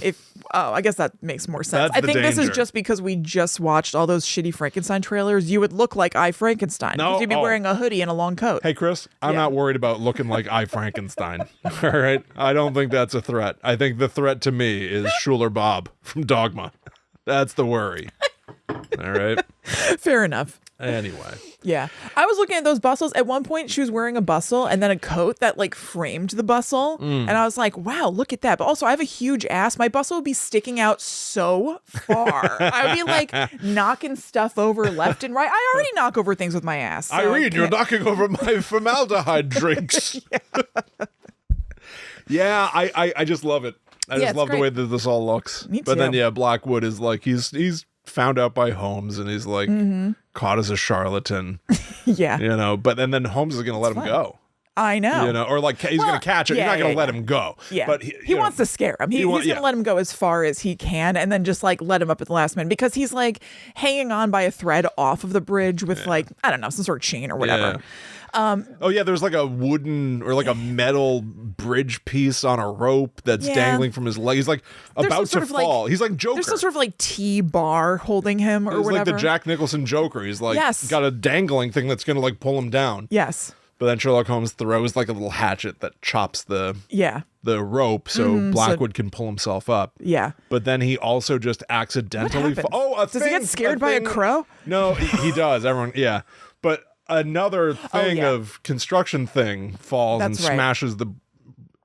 I guess that makes more sense. That's I the think this is danger. just because we just watched all those shitty Frankenstein trailers. You would look like I Frankenstein. No, because you'd be oh. wearing a hoodie and a long coat. Hey, Chris, I'm Yeah. not worried about looking like I Frankenstein. All right? I don't think that's a threat. I think the threat to me is Schuler Bob from Dogma. That's the worry. All right? Fair enough. Anyway. Yeah. I was looking at those bustles. At one point, she was wearing a bustle and then a coat that like framed the bustle. And I was like, wow, look at that. But also, I have a huge ass. My bustle would be sticking out so far. I would be like knocking stuff over left and right. I already knock over things with my ass. So Irene, you're can't- knocking over my formaldehyde drinks. Yeah, I just love it. I Yeah, just it's love the great. way that this all looks. Me But then, too. yeah, Blackwood is like, he's found out by Holmes and he's like caught as a charlatan, Yeah. you know, but then Holmes is going to let him go, I know. you know, or like he's going Well, to catch it. yeah, You're not going to yeah, let him go. Yeah. But he you know, wants to scare him. He's want- going to yeah. let him go as far as he can and then just like let him up at the last minute because he's like hanging on by a thread off of the bridge with like, I don't know, some sort of chain or whatever. Oh yeah, there's like a wooden or like a metal bridge piece on a rope that's Yeah. dangling from his leg. He's like There's about some to sort of, like- fall. He's like Joker. There's some sort of like T-bar holding him or He's whatever. like the Jack Nicholson Joker. He's like Yes. got a dangling thing that's gonna like pull him down. Yes. But then Sherlock Holmes throws like a little hatchet that chops the Yeah. rope so Blackwood can pull himself up. Yeah. But then he also just accidentally happens? a Does he get scared by a thing. crow? No, he does. Everyone, yeah. But another thing yeah. of construction thing falls and That's right. smashes the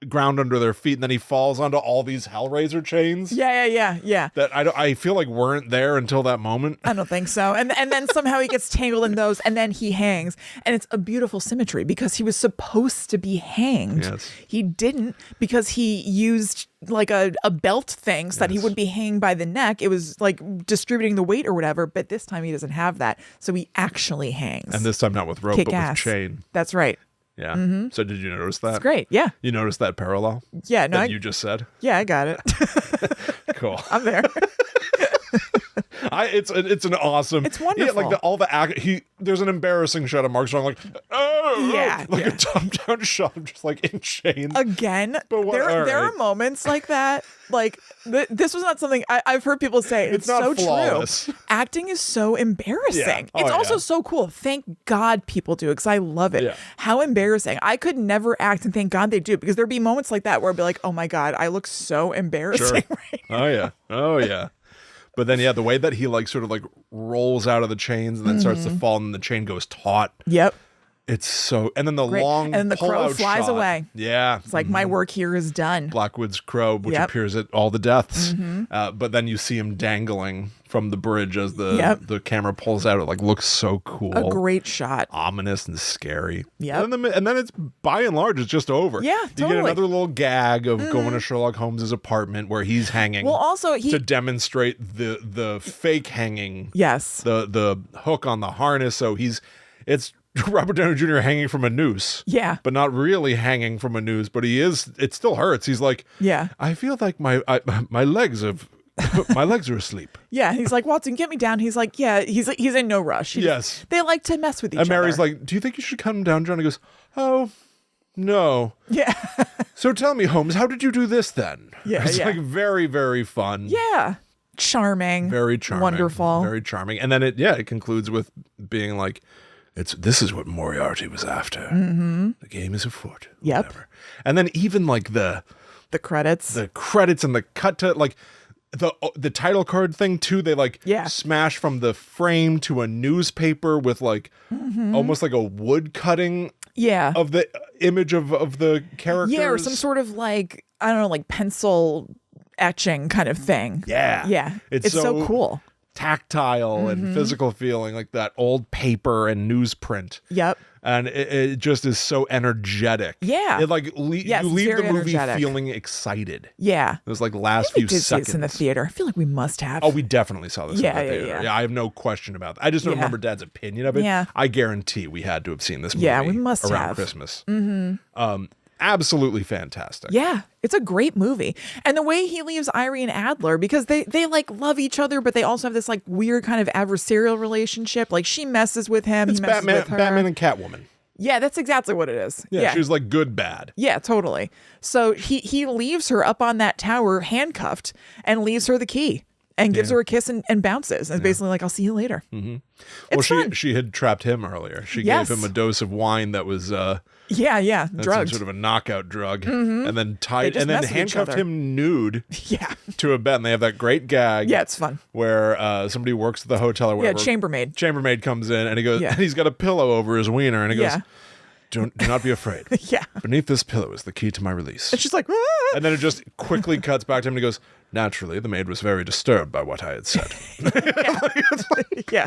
ground under their feet, and then he falls onto all these Hellraiser chains Yeah. that I feel like weren't there until that moment. I don't think so. And then somehow he gets tangled in those and then he hangs. And it's a beautiful symmetry because he was supposed to be hanged. Yes. He didn't because he used like a belt thing so that he Yes. wouldn't be hanging by the neck. It was like distributing the weight or whatever. But this time he doesn't have that. So he actually hangs. And this time not with rope, Kick but ass. with chain. That's right. Yeah. So did you notice that? It's great. Yeah. You noticed that parallel Yeah. No, that you just said? yeah, I got it. Cool. I'm there. It's an awesome. It's Yeah, wonderful. like all the act. There's an embarrassing shot of Mark Strong, like Yeah, like yeah. a top down shot of just like in chains. Again, But what- there all are right. moments like that. Like this was not something I've heard people say. It's not so flawless. true. Acting is so embarrassing. Yeah. Oh, It's also yeah. so cool. Thank God people do it because I love it. Yeah. How embarrassing. I could never act and thank God they do because there'd be moments like that where I'd be like, oh my God, I look so embarrassing right now. Oh yeah. But then yeah, the way that he like sort of like rolls out of the chains and then starts to fall and the chain goes taut. Yep. It's so, and then the Great. long And then the crow pull-out flies shot. away. Yeah. It's like my work here is done. Blackwood's crow, which Yep. appears at all the deaths. But then you see him dangling from the bridge as Yep. the camera pulls out. It like looks so cool. A great shot. Ominous and scary. Yep. And then it's by and large, it's just over. Yeah, You get totally. another little gag of going to Sherlock Holmes's apartment where he's hanging. Well, also to demonstrate the fake hanging. yes. The hook on the harness. So it's Robert Downey Jr. hanging from a noose. Yeah. But not really hanging from a noose, but it still hurts. He's like, Yeah. I feel like my legs have my legs are asleep. Yeah, he's like, Watson, get me down. He's like, yeah, he's in no rush. Yes. They like to mess with each And other. Mary's like, do you think you should cut him down, John? He goes, oh, no. yeah, So tell me, Holmes, how did you do this then? Yeah, It's yeah. like very, very fun. yeah, charming, Very charming. wonderful. Very charming. And then it concludes with being like, this is what Moriarty was after. Mm-hmm. The game is afoot. Yep. Whatever. And then even like the credits. credits and the cut to like the title card thing too, they like Yeah. smash from the frame to a newspaper with like almost like a wood cutting yeah, of the image of the characters. yeah, or some sort of like I don't know, like pencil etching kind of thing. Yeah. yeah, It's so so cool. tactile and physical feeling, like that old paper and newsprint. Yep. And it just is so energetic. Yeah. It like Yes, you it's leave the very movie energetic. feeling excited. Yeah. Those like last We few did see seconds. this in the theater. I feel like we must have. Oh, we definitely saw this Yeah, in the yeah, theater. yeah. I have no question about that. I just don't Yeah. remember Dad's opinion of it. Yeah. I guarantee we had to have seen this movie Yeah, we must around have. Christmas. Mm-hmm. Absolutely fantastic. Yeah, it's a great movie. And the way he leaves Irene Adler, because they like love each other, but they also have this like weird kind of adversarial relationship. Like she messes with him, It's he messes with her. Batman and Catwoman. Yeah, that's exactly what it is. Yeah, she was like good bad. Yeah, totally. So he leaves her up on that tower handcuffed and leaves her the key and gives her a kiss and bounces. And basically like, I'll see you later. Mm-hmm. It's Well, fun. she had trapped him earlier. She Yes. gave him a dose of wine that was drugged. some sort of a knockout drug, and then handcuffed him nude Yeah. to a bed. And they have that great gag. Yeah, it's fun. Where somebody works at the hotel or whatever. Yeah, chambermaid. Chambermaid comes in and he goes, and he's got a pillow over his wiener, and he goes, do not be afraid. Yeah. Beneath this pillow is the key to my release. And she's like, ah! And then it just quickly cuts back to him and he goes, naturally, the maid was very disturbed by what I had said. Yeah.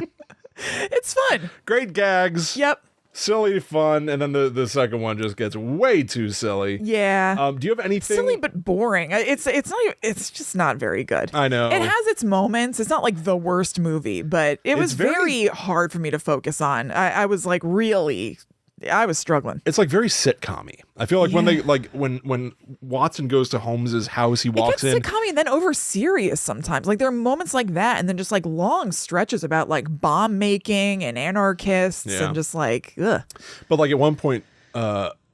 It's fun. Great gags. Yep. Silly fun. And then the second one just gets way too silly. Yeah. Do you have anything? Silly but boring. It's not even, it's just not very good. I know. It has its moments. It's not like the worst movie, but it was very hard for me to focus on. I was like I was struggling. It's like very sitcom-y. I feel like when they when Watson goes to Holmes's house, he walks in. It gets sitcom-y and then over serious sometimes. Like there are moments like that, and then just like long stretches about like bomb making and anarchists and just like ugh. But like at one point,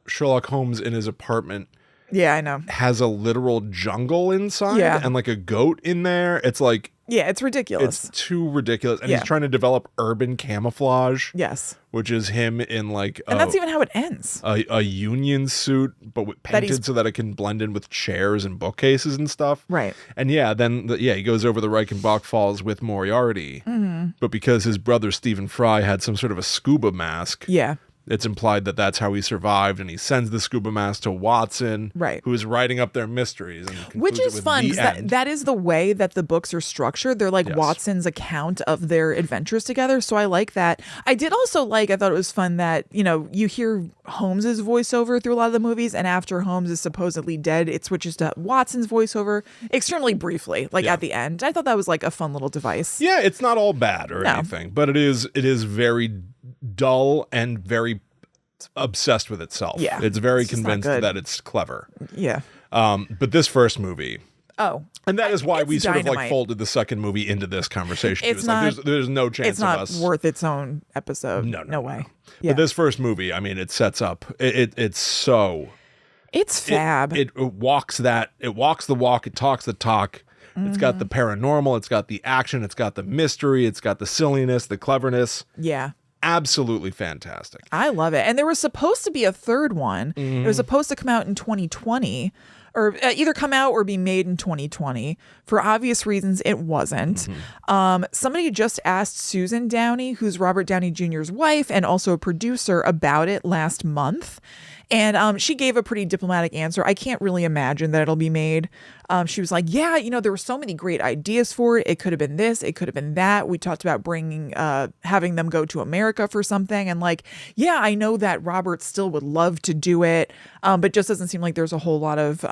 Sherlock Holmes in his apartment. Yeah, I know. Has a literal jungle inside and like a goat in there. It's like it's ridiculous. It's too ridiculous. And he's trying to develop urban camouflage. Yes. Which is him in like and that's even how it ends. A union suit, but painted so that it can blend in with chairs and bookcases and stuff. Right. And then he goes over the Reichenbach Falls with Moriarty. Mm-hmm. But because his brother Stephen Fry had some sort of a scuba mask. Yeah. It's implied that that's how he survived, and he sends the scuba mask to Watson, who is writing up their mysteries. And which is fun, because that is the way that the books are structured. They're like Watson's account of their adventures together, so I like that. I did also I thought it was fun that, you hear Holmes's voiceover through a lot of the movies, and after Holmes is supposedly dead, it switches to Watson's voiceover extremely briefly, at the end. I thought that was like a fun little device. Yeah, it's not all bad or anything, but it is very dull and very obsessed with itself. Yeah, it's very convinced that it's clever. Yeah. But this first movie. Oh. And that is why we sort of folded the second movie into this conversation. It's not, there's no chance of us. It's not worth its own episode. No way. Yeah. But this first movie, I mean, it sets up. It's so. It's fab. It walks the walk. It talks the talk. Mm-hmm. It's got the paranormal. It's got the action. It's got the mystery. It's got the silliness, the cleverness. Yeah. Absolutely fantastic. I love it. And there was supposed to be a third one. Mm-hmm. It was supposed to come out in 2020, or either come out or be made in 2020. For obvious reasons, it wasn't. Mm-hmm. Somebody just asked Susan Downey, who's Robert Downey Jr.'s wife and also a producer, about it last month. And she gave a pretty diplomatic answer. I can't really imagine that it'll be made. She was like, yeah, there were so many great ideas for it. It could have been this. It could have been that. We talked about having them go to America for something. And I know that Robert still would love to do it, but just doesn't seem like there's a whole lot of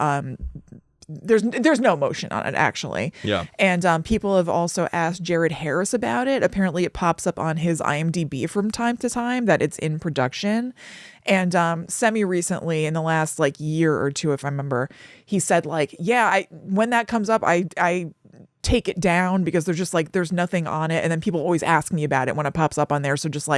there's no motion on it, actually. Yeah. And people have also asked Jared Harris about it. Apparently it pops up on his IMDb from time to time that it's in production. And semi-recently, in the last year or two, if I remember, he said when that comes up, I take it down because there's nothing on it. And then people always ask me about it when it pops up on there. So just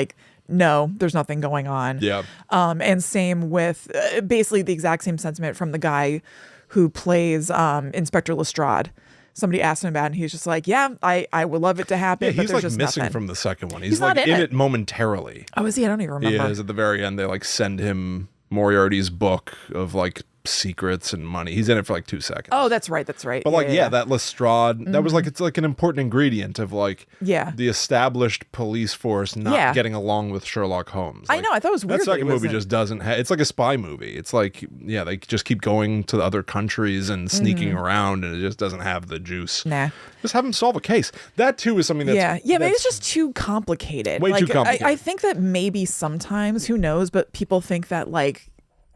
no, there's nothing going on. Yeah. And same with basically the exact same sentiment from the guy who plays Inspector Lestrade. Somebody asked him about it, and he's just like, yeah, I would love it to happen. Yeah, but he's just missing nothing. from the second one. He's not in it momentarily. Oh, is he? I don't even remember. He is at the very end. They send him Moriarty's book of secrets and money. He's in it for 2 seconds. Oh, that's right. But that Lestrade, mm-hmm. that was it's an important ingredient of the established police force not getting along with Sherlock Holmes. I know. I thought it was weird. That second movie just doesn't have. It's like a spy movie. It's they just keep going to the other countries and sneaking around, and it just doesn't have the juice. Nah. Just have them solve a case. That too is something that's maybe it's just too complicated. Way too complicated. I think that maybe sometimes, who knows, but people think that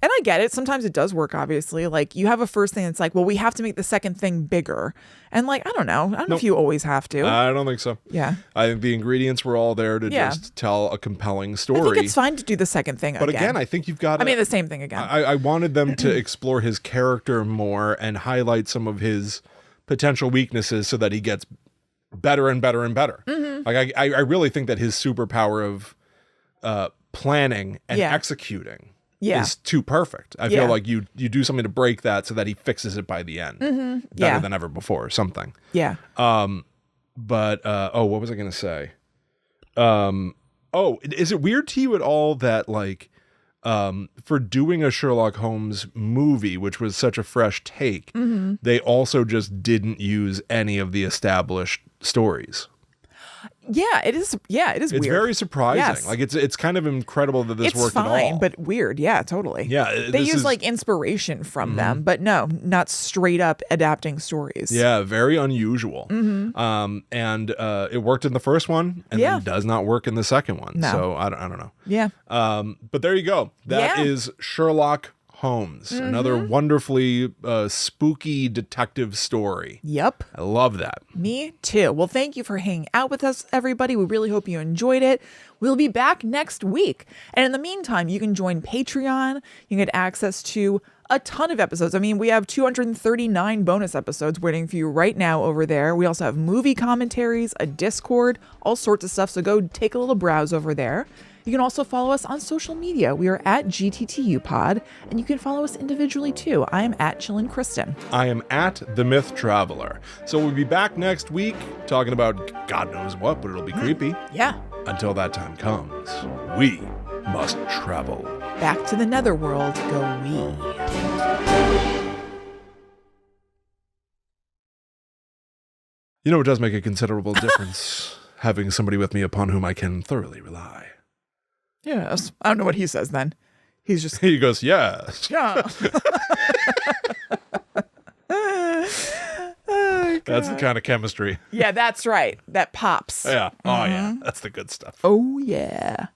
and I get it. Sometimes it does work, obviously. You have a first thing that's we have to make the second thing bigger. And I don't know. I don't know if you always have to. I don't think so. Yeah. I think the ingredients were all there to just tell a compelling story. I think it's fine to do the second thing But again, I think you've got to... the same thing again. I wanted them to explore his character more and highlight some of his potential weaknesses so that he gets better and better and better. Mm-hmm. I really think that his superpower of... planning and Yeah. executing Yeah. is too perfect. I Yeah. feel like you do something to break that so that he fixes it by the end better Yeah. than ever before or something. Yeah. But what was I gonna say? Is it weird to you at all that like for doing a Sherlock Holmes movie, which was such a fresh take, they also just didn't use any of the established stories? Yeah, it is. Yeah, it is It's weird. very surprising. Yes. Like it's kind of incredible that this It's worked fine, at all. but weird. Yeah, totally. Yeah, They this use is- like inspiration from them, but no, not straight up adapting stories. Yeah, very unusual. And it worked in the first one, and Yeah. then does not work in the second one. No. So I don't know. Yeah. But there you go. That Yeah. is Sherlock Holmes, another wonderfully spooky detective story. Yep. I love that. Me too. Well, thank you for hanging out with us, everybody. We really hope you enjoyed it. We'll be back next week. And in the meantime, you can join Patreon. You can get access to a ton of episodes. I mean, we have 239 bonus episodes waiting for you right now over there. We also have movie commentaries, a Discord, all sorts of stuff. So go take a little browse over there. You can also follow us on social media. We are at GTTUpod, and you can follow us individually too. I am at Chillin' Kristen. I am at The Myth Traveler. So we'll be back next week talking about God knows what, but it'll be creepy. Yeah. Until that time comes, we must travel. Back to the netherworld go we. You know, it does make a considerable difference having somebody with me upon whom I can thoroughly rely. Yes. I don't know what he says then. He's just, He goes, yes. yeah. Oh, That's the kind of chemistry. yeah, that's right. That pops. Yeah. Oh, yeah. That's the good stuff. Oh, yeah.